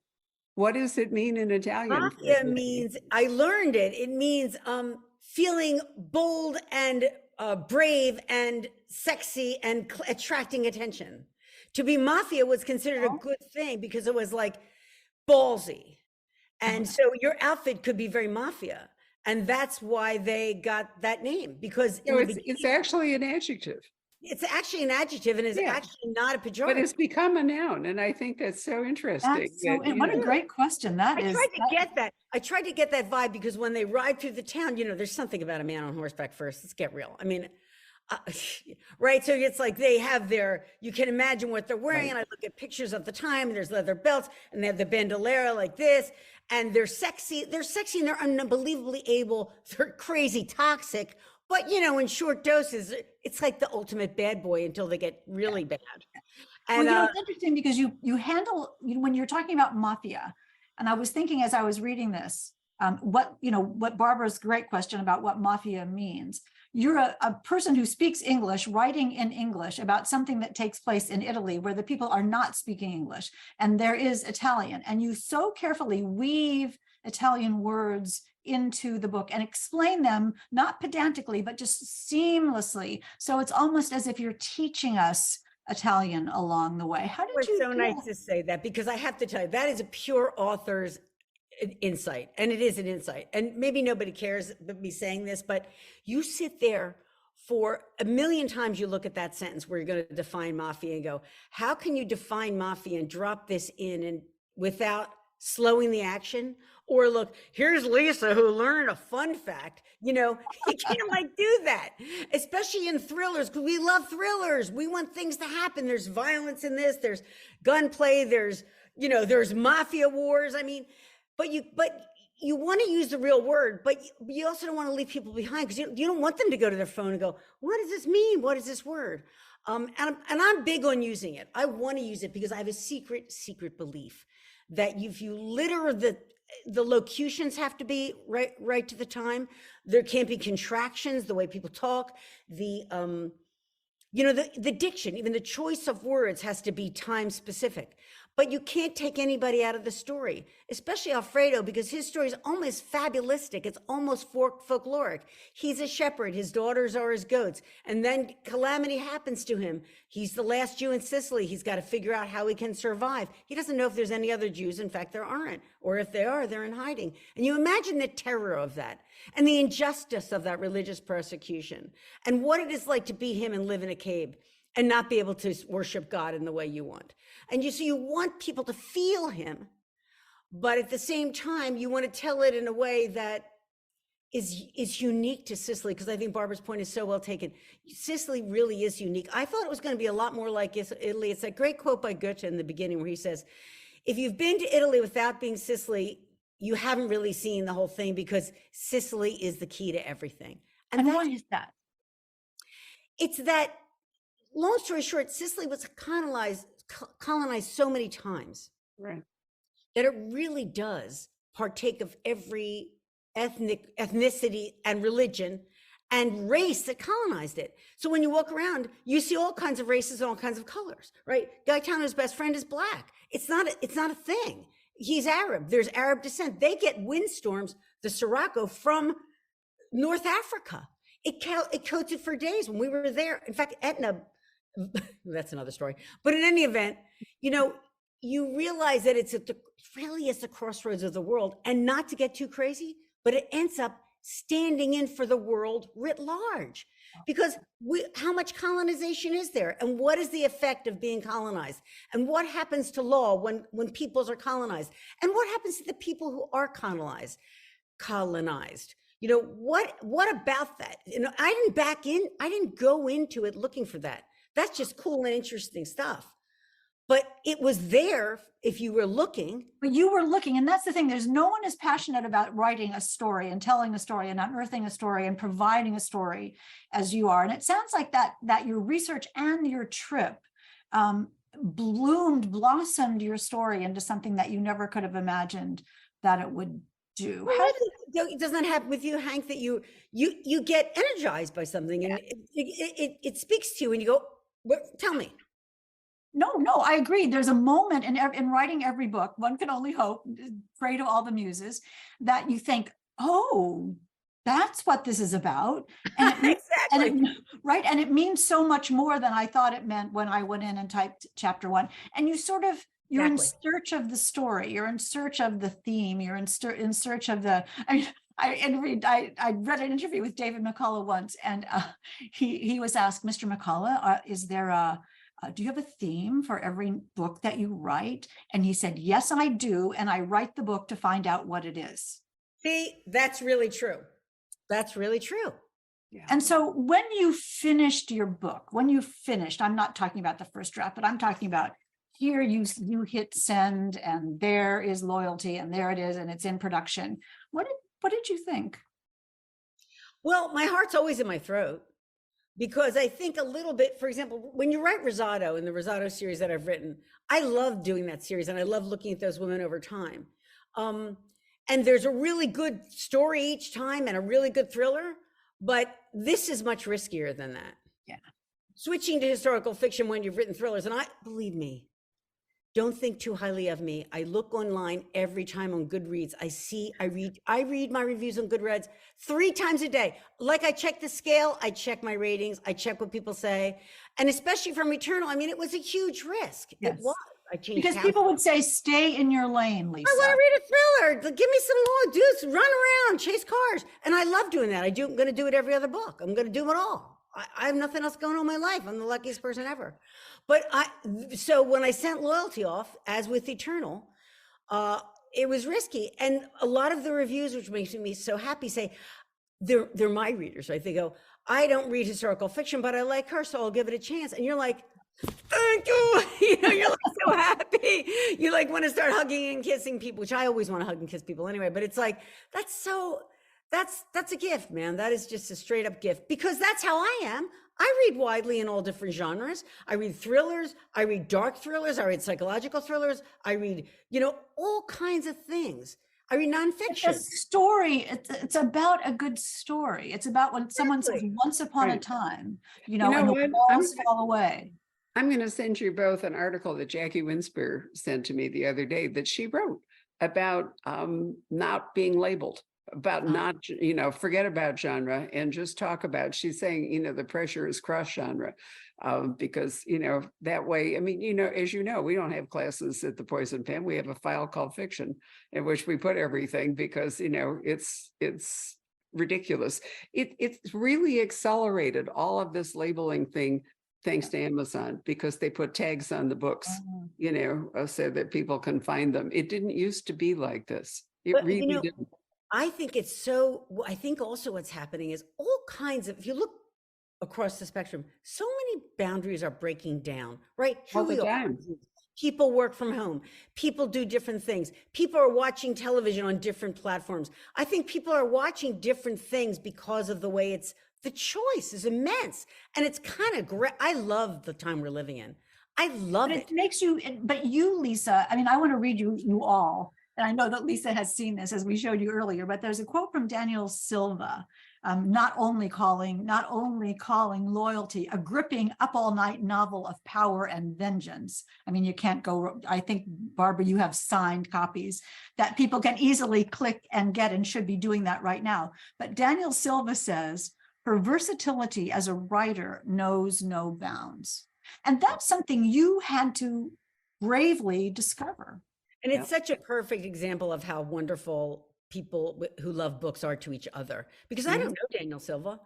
What does it mean in Italian? Mafia means, I learned it. It means feeling bold and brave and sexy and attracting attention. To be mafia was considered a good thing because it was like ballsy. And so your outfit could be very mafia. And that's why they got that name, because it's actually an adjective. It's actually an adjective and is actually not a pejorative. But it's become a noun. And I think that's so interesting. What a great question that is. I tried to get that vibe because when they ride through the town, there's something about a man on horseback first. Let's get real. I mean, right. So it's like they have you can imagine what they're wearing. Right. And I look at pictures of the time and there's leather belts and they have the bandolera like this and they're sexy. They're sexy and they're unbelievably able. They're crazy toxic, but in short doses, it's like the ultimate bad boy until they get really bad. And it's interesting because you handle, when you're talking about mafia, and I was thinking as I was reading this, what Barbara's great question about what mafia means. You're a person who speaks English, writing in English about something that takes place in Italy where the people are not speaking English and there is Italian. And you so carefully weave Italian words into the book and explain them, not pedantically, but just seamlessly. So it's almost as if you're teaching us Italian along the way. How did you do that? It's so nice to say that, because I have to tell you, that is a pure author's insight, and it is an insight, and maybe nobody cares about me saying this, but you sit there for a million times, you look at that sentence where you're going to define mafia and go, how can you define mafia and drop this in and without slowing the action? Or look, here's Lisa who learned a fun fact. You can't do that, especially in thrillers, because we love thrillers. We want things to happen. There's violence in this, there's gunplay, there's mafia wars. I mean, but you want to use the real word, but you also don't want to leave people behind, because you don't want them to go to their phone and go, what does this mean? What is this word? And I'm big on using it. I want to use it because I have a secret belief that if you litter the locutions have to be right to the time. There can't be contractions, the way people talk, the diction, even the choice of words has to be time specific. But you can't take anybody out of the story, especially Alfredo, because his story is almost fabulistic. It's almost folkloric. He's a shepherd. His daughters are his goats. And then calamity happens to him. He's the last Jew in Sicily. He's got to figure out how he can survive. He doesn't know if there's any other Jews. In fact, there aren't. Or if they are, they're in hiding. And you imagine the terror of that and the injustice of that religious persecution and what it is like to be him and live in a cave. and not be able to worship God in the way you want. And so you want people to feel him, but at the same time, you want to tell it in a way that is unique to Sicily, because I think Barbara's point is so well taken. Sicily really is unique. I thought it was going to be a lot more like Italy. It's that great quote by Goethe in the beginning where he says, if you've been to Italy without being Sicily, you haven't really seen the whole thing, because Sicily is the key to everything. And why is that? It's that, long story short, Sicily was colonized so many times, Right. that it really does partake of every ethnicity and religion and race that colonized it. So when you walk around, you see all kinds of races and all kinds of colors, right? Gaetano's best friend is black. It's not a thing. He's Arab. There's Arab descent. They get windstorms, the Sirocco, from North Africa. It coated for days when we were there. In fact, Etna, that's another story. But in any event, you realize that it's really is the crossroads of the world, and not to get too crazy, but it ends up standing in for the world writ large, because how much colonization is there, and what is the effect of being colonized, and what happens to law when peoples are colonized, and what happens to the people who are colonized? What about that? I didn't go into it looking for that. That's just cool and interesting stuff. But it was there if you were looking. But you were looking, and that's the thing. There's no one as passionate about writing a story and telling a story and unearthing a story and providing a story as you are. And it sounds like that your research and your trip blossomed your story into something that you never could have imagined that it would do. Doesn't that happen with you, Hank, that you get energized by something, and it speaks to you, and you go, tell me. No, I agree. There's a moment in writing every book, one can only hope, pray to all the muses, that you think, oh, that's what this is about. And Exactly. Right. And it means so much more than I thought it meant when I went in and typed chapter 1. And you're in search of the story. You're in search of the theme. You're in search of the, I read an interview with David McCullough once, and he was asked, Mr. McCullough, is there do you have a theme for every book that you write? And he said, yes, I do. And I write the book to find out what it is. See, that's really true. That's really true. Yeah. And so when you finished your book, I'm not talking about the first draft, but I'm talking about here you hit send, and there is loyalty, and there it is, and it's in production. What did you think? Well, my heart's always in my throat. Because I think a little bit, for example, when you write Rosato, in the Rosato series that I've written, I love doing that series, and I love looking at those women over time. And there's a really good story each time and a really good thriller, but this is much riskier than that. Yeah. Switching to historical fiction when you've written thrillers, and believe me, don't think too highly of me. I look online every time on Goodreads. I read my reviews on Goodreads 3 times a day. Like, I check the scale, I check my ratings, I check what people say. And especially from Eternal, I mean, it was a huge risk. Yes. It was. I changed because people would say, stay in your lane, Lisa. I want to read a thriller. Give me some law. Do run around, chase cars. And I love doing that. I'm going to do it every other book. I'm going to do it all. I have nothing else going on in my life. I'm the luckiest person ever. But so when I sent Loyalty off, as with Eternal, it was risky. And a lot of the reviews, which makes me so happy, say they're my readers, right? They go, I don't read historical fiction, but I like her, so I'll give it a chance. And you're like, thank you. You're like so happy. You like want to start hugging and kissing people, which I always want to hug and kiss people anyway. But it's like, that's a gift, man. That is just a straight up gift, because that's how I am. I read widely in all different genres. I read thrillers. I read dark thrillers. I read psychological thrillers. I read, all kinds of things. I read nonfiction. A story, it's about a good story. It's about when someone says once upon a time, and the walls fall away. I'm going to send you both an article that Jackie Winspear sent to me the other day that she wrote about not being labeled, about not, forget about genre and just talk about, she's saying, the pressure is cross genre because, that way, I mean, as you know, we don't have classes at the Poison Pen. We have a file called fiction in which we put everything because, it's ridiculous. It's really accelerated all of this labeling thing thanks to Amazon, because they put tags on the books, Oh. so that people can find them. It didn't used to be like this. It But really didn't. I think it's so, I think also what's happening is all kinds of, if you look across the spectrum, so many boundaries are breaking down, right? Here All the we are. time. People work from home. People do different things. People are watching television on different platforms. I think people are watching different things because of the way the choice is immense. And it's kind of great. I love the time we're living in. I love But it. it makes you, but you, Lisa, I mean, I want to read you all. And I know that Lisa has seen this as we showed you earlier, but there's a quote from Daniel Silva, not only calling loyalty a gripping up all night novel of power and vengeance. I mean, you can't go, I think, Barbara, you have signed copies that people can easily click and get, and should be doing that right now. But Daniel Silva says, her versatility as a writer knows no bounds. And that's something you had to bravely discover. And it's such a perfect example of how wonderful people who love books are to each other. Because I don't know Daniel Silva.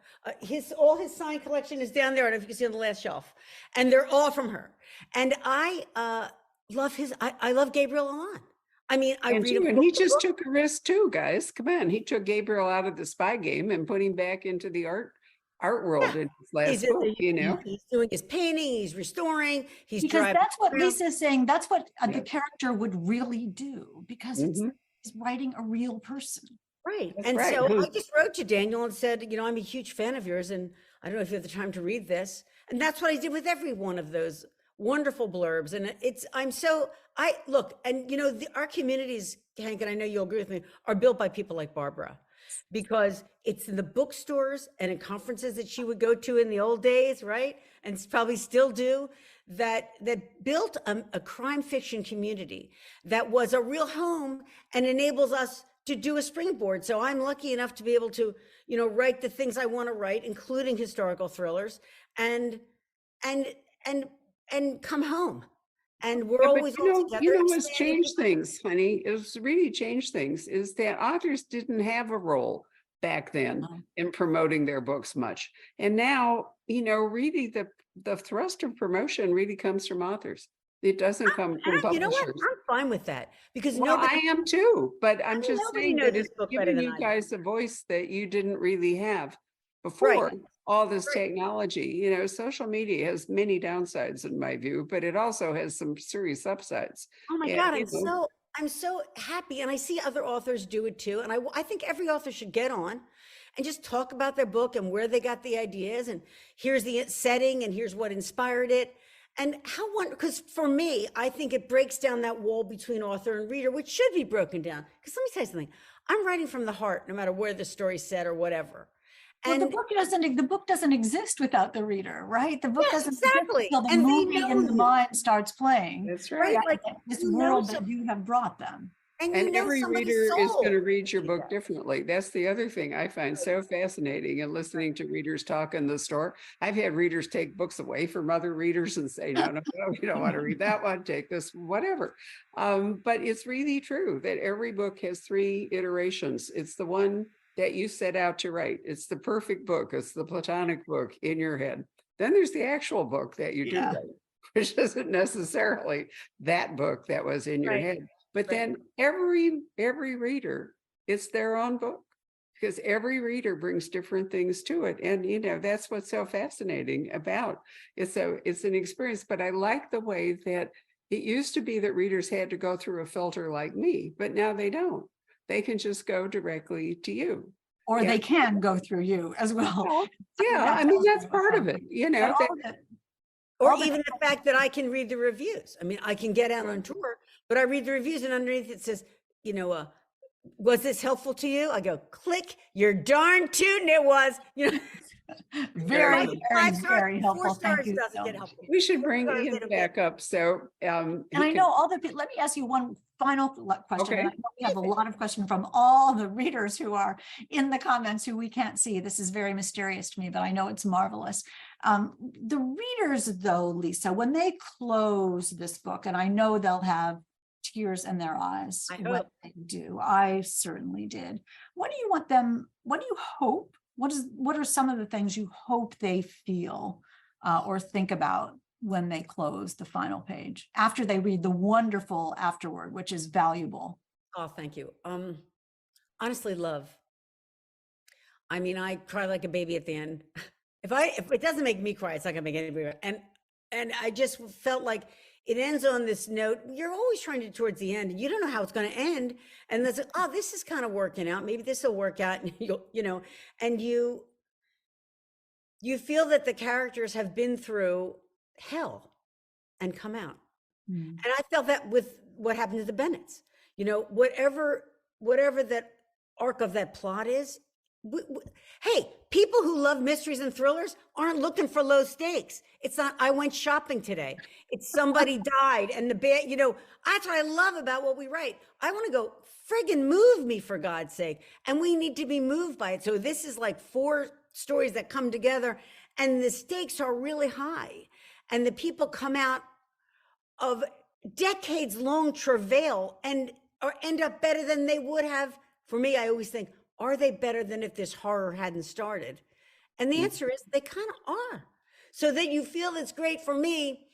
All his signed collection is down there. I don't know if you can see on the last shelf. And they're all from her. And I love I love Gabriel Alon. I mean, I read and he just took a risk too, guys. Come on. He took Gabriel out of the spy game and put him back into the art world in his last book, He's doing his painting, he's restoring, because that's what Lisa is saying. That's what the character would really do, because it's writing a real person. Right. That's right. So I just wrote to Daniel and said, I'm a huge fan of yours, and I don't know if you have the time to read this. And that's what I did with every one of those wonderful blurbs. And our communities, Hank, and I know you'll agree with me, are built by people like Barbara, because it's in the bookstores and in conferences that she would go to in the old days, right? And probably still do, that built a crime fiction community that was a real home and enables us to do a springboard. So I'm lucky enough to be able to, write the things I want to write, including historical thrillers, and come home. And we're always all together. What's changed things, honey, it's really changed things, is that authors didn't have a role back then in promoting their books much. And now, really the thrust of promotion really comes from authors. It doesn't come from publishers. You know what? I'm fine with that, because I am too, but I'm just saying that it's giving you guys a voice that you didn't really have before. Right. All this technology, social media has many downsides in my view, but it also has some serious upsides. Oh my God, I'm so happy. And I see other authors do it too. And I think every author should get on and just talk about their book and where they got the ideas. And here's the setting and here's what inspired it. And because for me, I think it breaks down that wall between author and reader, which should be broken down. Because let me tell you something, I'm writing from the heart, no matter where the story's set or whatever. Well, the book doesn't exist without the reader, right? The book doesn't exist until the movie in the mind starts playing. That's right. Like this world that you have brought them. And every reader is going to read your book differently. That's the other thing I find so fascinating in listening to readers talk in the store. I've had readers take books away from other readers and say, no, you don't want to read that one, take this, whatever. But it's really true that every book has 3 iterations. It's the one that you set out to write. It's the perfect book. It's the platonic book in your head. Then there's the actual book that you do write, which isn't necessarily that book that was in your head. But then every reader, it's their own book, because every reader brings different things to it. And, that's what's so fascinating about it. So it's an experience, but I like the way that it used to be that readers had to go through a filter like me, but now they don't. They can just go directly to you. Or they can go through you as well. Yeah, I mean, that's part of it, Or even the fact that I can read the reviews. I mean, I can get out on tour, but I read the reviews and underneath it says, was this helpful to you? I go, click, you're darn tootin' it was. Very, very helpful. Thank you so much. We should bring Ian back up. So, and I know all the people, let me ask you one final question. Okay. I know we have a lot of questions from all the readers who are in the comments who we can't see. This is very mysterious to me, but I know it's marvelous. The readers though, Lisa, when they close this book, and I know they'll have tears in their eyes. I hope they do. I certainly did. What do you hope? What are some of the things you hope they feel or think about when they close the final page, after they read the wonderful afterword, which is valuable? Oh, thank you. Honestly, love. I mean, I cry like a baby at the end. If it doesn't make me cry, it's not gonna make anybody cry. And I just felt like it ends on this note. You're always trying to towards the end, and you don't know how it's going to end. And there's, oh, this is kind of working out. Maybe this will work out, and and you feel that the characters have been through hell and come out. Mm. And I felt that with what happened to the Bennetts. Whatever that arc of that plot is. Hey, people who love mysteries and thrillers aren't looking for low stakes. It's not, I went shopping today. It's somebody died and the bad, that's what I love about what we write. I want to go, friggin' move me, for God's sake. And we need to be moved by it. So this is like 4 stories that come together and the stakes are really high. And the people come out of decades long travail and or end up better than they would have. For me, I always think, are they better than if this horror hadn't started? And the answer is they kind of are. So that you feel it's great. For me,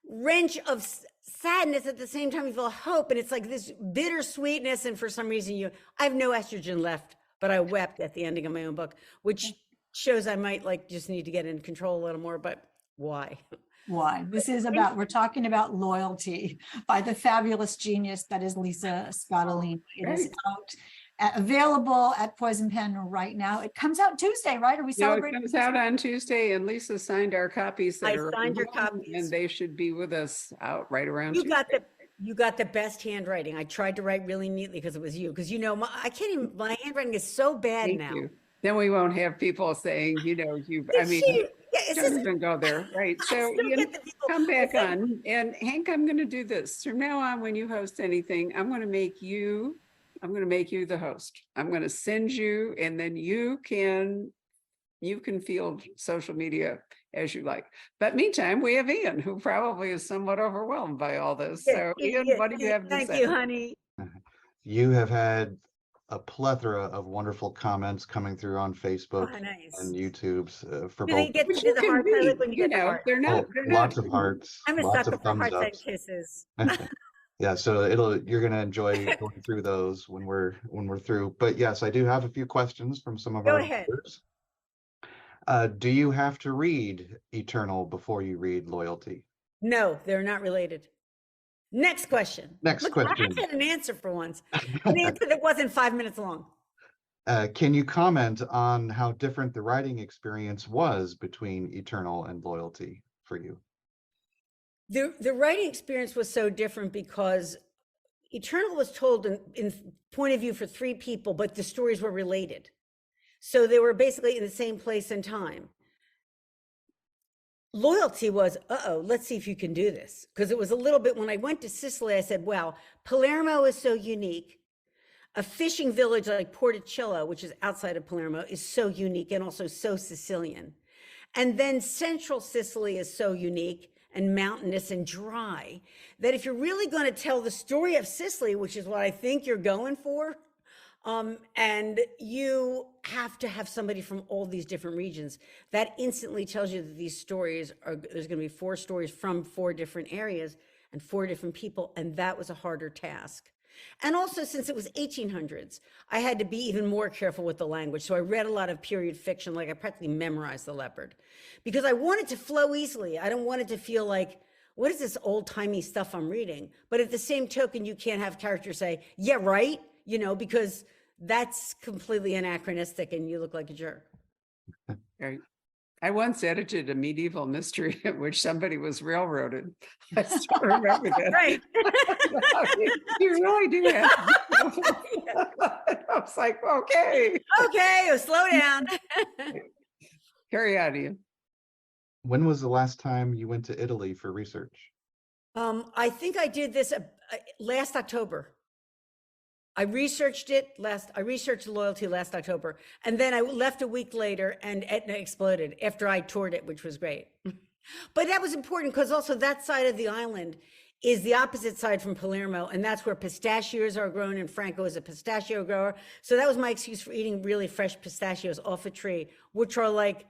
wrench of sadness at the same time you feel hope. And it's like this bittersweetness. And for some reason I have no estrogen left, but I wept at the ending of my own book, which shows I might just need to get in control a little more, but why? Why? This is about, we're talking about Loyalty by the fabulous genius that is Lisa Scottline. It is out. Available at Poison Pen right now. It comes out Tuesday, right? Are we celebrating? It comes out on Tuesday, and Lisa signed our copies. I signed your copies, and they should be with us out right around. You got the best handwriting. I tried to write really neatly because it was you. Because I can't even. My handwriting is so bad now. You. Then we won't have people saying, don't even go there, right? So come back on, and Hank, I'm going to do this from now on. When you host anything, I'm going to make you the host. I'm going to send you, and then you can field social media as you like. But meantime, we have Ian, who probably is somewhat overwhelmed by all this. So Ian, what do you have to say? Thank you, honey. You have had a plethora of wonderful comments coming through on Facebook and YouTube's for both. You get to do the hearts. I like when you get the hearts. They're not lots of hearts. I'm a lots sucker of for thumbs hearts ups. and kisses. Yeah, so you're gonna enjoy going through those when we're through. But yes, I do have a few questions from some of our viewers. Do you have to read Eternal before you read Loyalty? No, they're not related. Next question. Next question. I had an answer for once. An answer that wasn't 5 minutes long. Can you comment on how different the writing experience was between Eternal and Loyalty for you? The writing experience was so different because Eternal was told in point of view for 3 people, but the stories were related. So they were basically in the same place and time. Loyalty was, let's see if you can do this. Because it was a little bit, when I went to Sicily, I said, wow, Palermo is so unique. A fishing village like Porticillo, which is outside of Palermo, is so unique and also so Sicilian. And then central Sicily is so unique and mountainous and dry that if you're really going to tell the story of Sicily, which is what I think you're going for, and you have to have somebody from all these different regions, that instantly tells you that these stories there's going to be 4 stories from 4 different areas and 4 different people. And that was a harder task. And also, since it was 1800s, I had to be even more careful with the language. So I read a lot of period fiction, like I practically memorized The Leopard, because I wanted to flow easily. I don't want it to feel like, what is this old timey stuff I'm reading? But at the same token, you can't have characters say, yeah, right, because that's completely anachronistic and you look like a jerk. Right. I once edited a medieval mystery in which somebody was railroaded. I still remember that. Right. You really do have. I was like, okay, slow down. Carry on, Ian. When was the last time you went to Italy for research? I think I did this last October. I researched Loyalty last October, and then I left a week later and Etna exploded after I toured it, which was great. But that was important because also that side of the island is the opposite side from Palermo, and that's where pistachios are grown, and Franco is a pistachio grower. So that was my excuse for eating really fresh pistachios off a tree, which are like,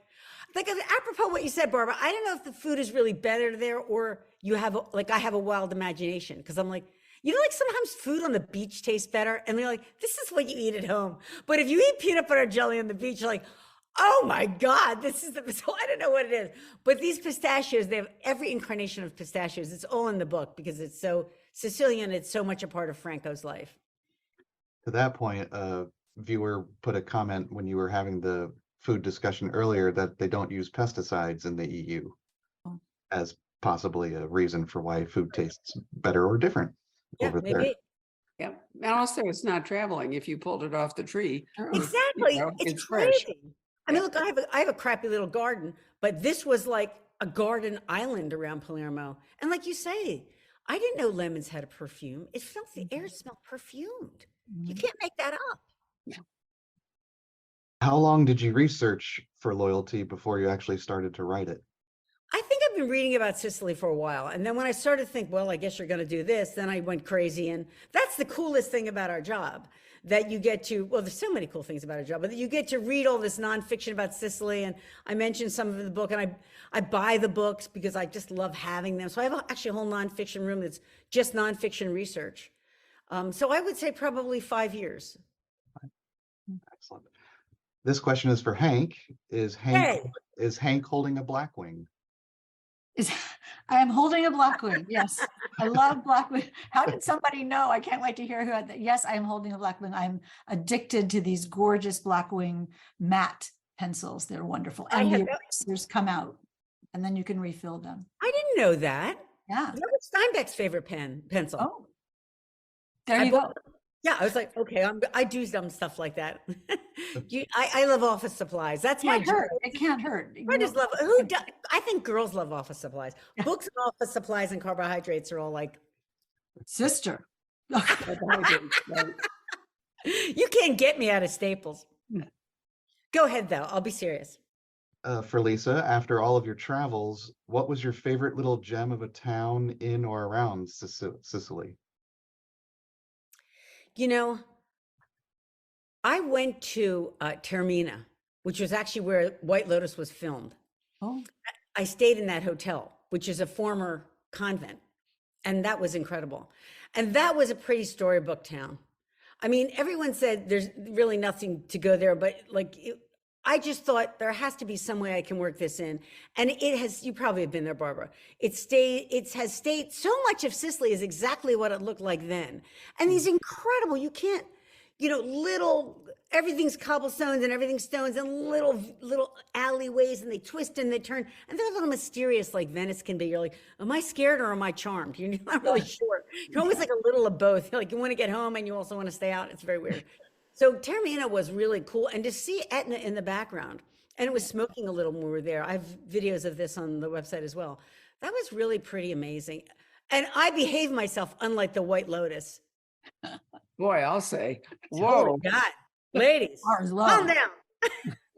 like apropos what you said, Barbara, I don't know if the food is really better there or you have like I have a wild imagination because I'm like, like sometimes food on the beach tastes better and they're like, this is what you eat at home. But if you eat peanut butter jelly on the beach, you're like, oh my God, this is so I don't know what it is. But these pistachios, they have every incarnation of pistachios. It's all in the book because it's so Sicilian. It's so much a part of Franco's life. To that point, a viewer put a comment when you were having the food discussion earlier that they don't use pesticides in the EU as possibly a reason for why food tastes better or different over there. Maybe. Yeah, and also it's not traveling if you pulled it off the tree. Exactly. It's fresh. crazy. I mean, look, I have a crappy little garden, but this was like a garden island around Palermo. And like you say, I didn't know lemons had a perfume. It felt the air smelled perfumed. You can't make that up. How long did you research for Loyalty before you actually started to write it? I think I've been reading about Sicily for a while. And then when I started to think, well, I guess you're going to do this, then I went crazy. And that's the coolest thing about our job, that you get to, well, there's so many cool things about our job, but you get to read all this nonfiction about Sicily. And I mentioned some of the book, and I buy the books because I just love having them. So I have actually a whole nonfiction room that's just nonfiction research. So I would say probably 5 years. Excellent. This question is for Hank. Is Hank holding a Blackwing? I am holding a Blackwing. Yes, I love Blackwing. How did somebody know? I can't wait to hear who had that. Yes, I am holding a Blackwing. I'm addicted to these gorgeous Blackwing matte pencils. They're wonderful. And the erasers come out, and then you can refill them. I didn't know that. Yeah. That was Steinbeck's favorite pencil. Oh, there you go. Yeah, I was like, okay, I do some stuff like that. I love office supplies. That's my job. It can't hurt. I just love I think girls love office supplies. Books and office supplies and carbohydrates are all like sister. You can't get me out of Staples. Go ahead though. I'll be serious. For Lisa, after all of your travels, what was your favorite little gem of a town in or around Sicily? I went to Taormina, which was actually where White Lotus was filmed. Oh. I stayed in that hotel, which is a former convent, and that was incredible. And that was a pretty storybook town. I mean, everyone said there's really nothing to go there, but I just thought there has to be some way I can work this in. And it has, you probably have been there, Barbara. It has stayed, so much of Sicily is exactly what it looked like then. And these incredible, you can't, everything's cobblestones and everything's stones and little alleyways, and they twist and they turn, and they're a little mysterious like Venice can be. You're like, am I scared or am I charmed? You're not really sure. You're always like a little of both. Like you want to get home and you also want to stay out. It's very weird. So Taormina was really cool, and to see Etna in the background, and it was smoking a little when we were there. I have videos of this on the website as well. That was really pretty amazing. And I behaved myself unlike the White Lotus. Boy, I'll say, whoa. Oh God, ladies, calm down.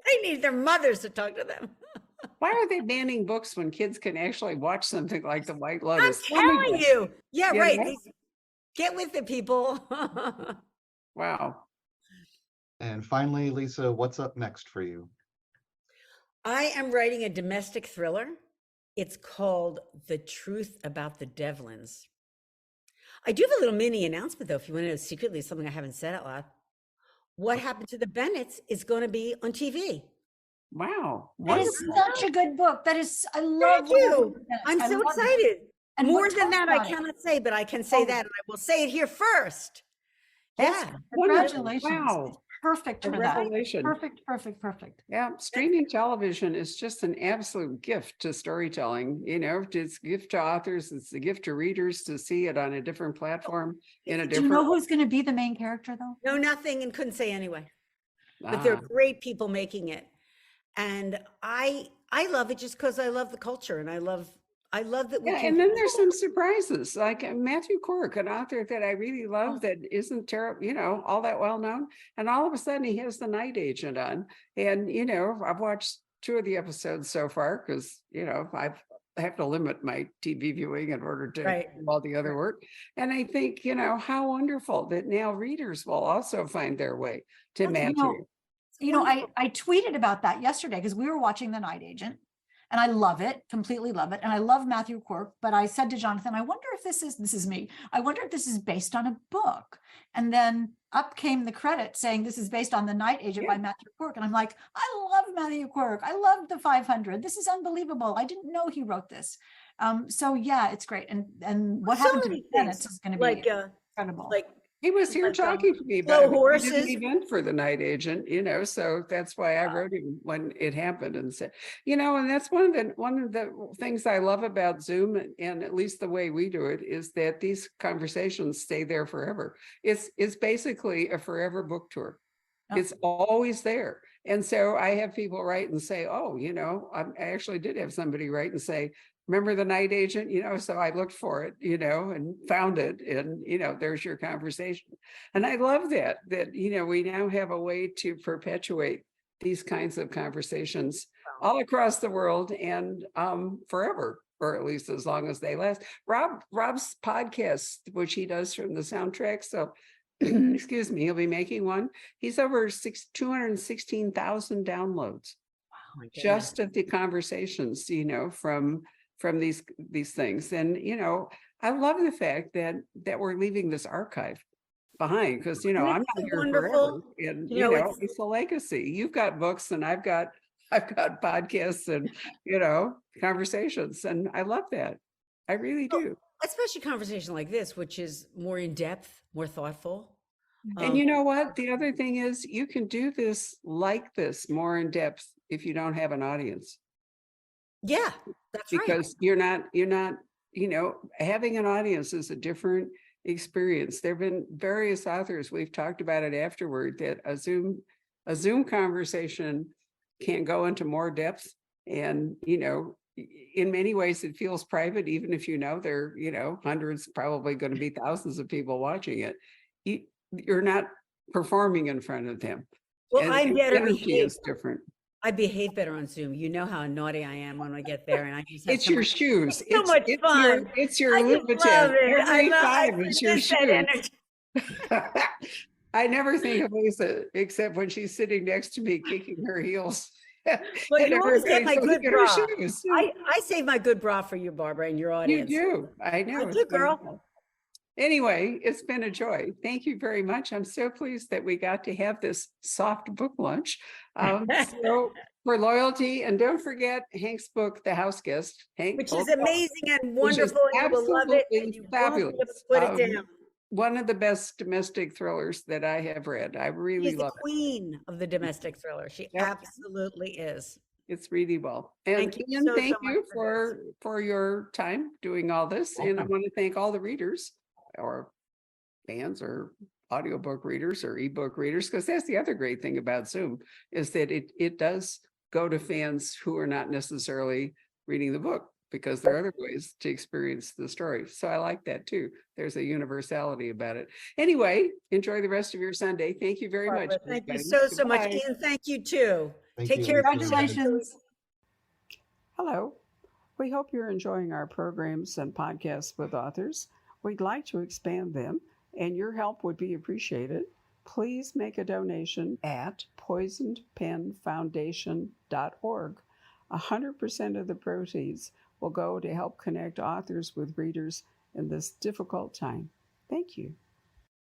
They need their mothers to talk to them. Why are they banning books when kids can actually watch something like the White Lotus? I'm telling you. Yeah, right. Get with it, people. Wow. And finally, Lisa, what's up next for you? I am writing a domestic thriller. It's called The Truth About the Devlins. I do have a little mini announcement, though, if you want to know secretly something I haven't said out loud. What Happened to the Bennetts is going to be on TV. Wow. That is such a good book. I love you. I'm so excited. And more than that, I cannot say, but I can say that, and I will say it here first. Yeah. Congratulations. Wow. Perfect for that. Perfect. Yeah, streaming television is just an absolute gift to storytelling. It's a gift to authors. It's a gift to readers to see it on a different platform in a different. Do you know who's going to be the main character, though? No, nothing, and couldn't say anyway. But they're great people making it, and I love it just because I love the culture, and I love that we can. And then there's some surprises, like Matthew Cork, an author that I really love that isn't terrible, all that well known. And all of a sudden he has The Night Agent on. And, I've watched 2 of the episodes so far because, I have to limit my TV viewing in order to do all the other work. And I think, how wonderful that now readers will also find their way to Matthew. you know, I tweeted about that yesterday because we were watching The Night Agent and I love it, completely love it. And I love Matthew Quirk, but I said to Jonathan, I wonder if this is me. I wonder if this is based on a book. And then up came the credit saying this is based on The Night Agent by Matthew Quirk. And I'm like, I love Matthew Quirk. I love the 500. This is unbelievable. I didn't know he wrote this. So yeah, it's great. And what happened to Bennett is going to be incredible. Like he was here talking to me about it. He did an event for The Night Agent, you know, so that's why I wrote him when it happened and said, you know, and that's one of the things I love about Zoom, and at least the way we do it, is that these conversations stay there forever. It's basically a forever book tour. It's always there. And so I have people write and say, oh, you know, I actually did have somebody write and say, remember The Night Agent, you know, so I looked for it, you know, and found it, and, you know, there's your conversation. And I love that, you know, we now have a way to perpetuate these kinds of conversations all across the world and forever, or at least as long as they last. Rob's podcast, which he does from the soundtrack. So excuse me, he'll be making one. He's over 216,000 downloads. Wow, just of the conversations, you know, from these things. And, you know, I love the fact that we're leaving this archive behind, because, you know, I'm not here forever. And, you know, it's a legacy. You've got books and I've got podcasts and, you know, conversations. And I love that. I really do. Especially conversation like this, which is more in depth, more thoughtful. And you know what? The other thing is you can do this like this more in depth if you don't have an audience. Yeah, that's right. Because you're not, you know, having an audience is a different experience. There have been various authors, we've talked about it afterward, that a Zoom conversation can go into more depth. And, you know, in many ways it feels private, even if, you know, there are, you know, hundreds, probably going to be thousands of people watching it. You're not performing in front of them. Well, and I'm better behaved. Is different. I behave better on Zoom. You know how naughty I am when I get there, and I just have it's your shoes. It's so much fun. It's your Louboutin. Every time it's your shoes. I never think of Lisa except when she's sitting next to me kicking her heels. Well, you always get my good bra. I save my good bra for you, Barbara, and your audience. You do. I know. Thank you, girl. Anyway, it's been a joy. Thank you very much. I'm so pleased that we got to have this soft book lunch. So for loyalty, and don't forget Hank's book, The House Guest. Hank, which is amazing and wonderful. And you will love it. And you fabulous. Put it down. One of the best domestic thrillers that I have read. I really love it. She's the queen of the domestic thriller. She absolutely is. It's really well. And thank you for your time doing all this. And I want to thank all the readers or fans or audiobook readers or ebook readers, because that's the other great thing about Zoom, is that it does go to fans who are not necessarily reading the book, because there are other ways to experience the story. So I like that too. There's a universality about it. Anyway, enjoy the rest of your Sunday. Thank you very much. Thank you so much. Ian, thank you too. Take care. Congratulations. Hello. We hope you're enjoying our programs and podcasts with authors. We'd like to expand them, and your help would be appreciated. Please make a donation at poisonedpenfoundation.org. 100% of the proceeds will go to help connect authors with readers in this difficult time. Thank you.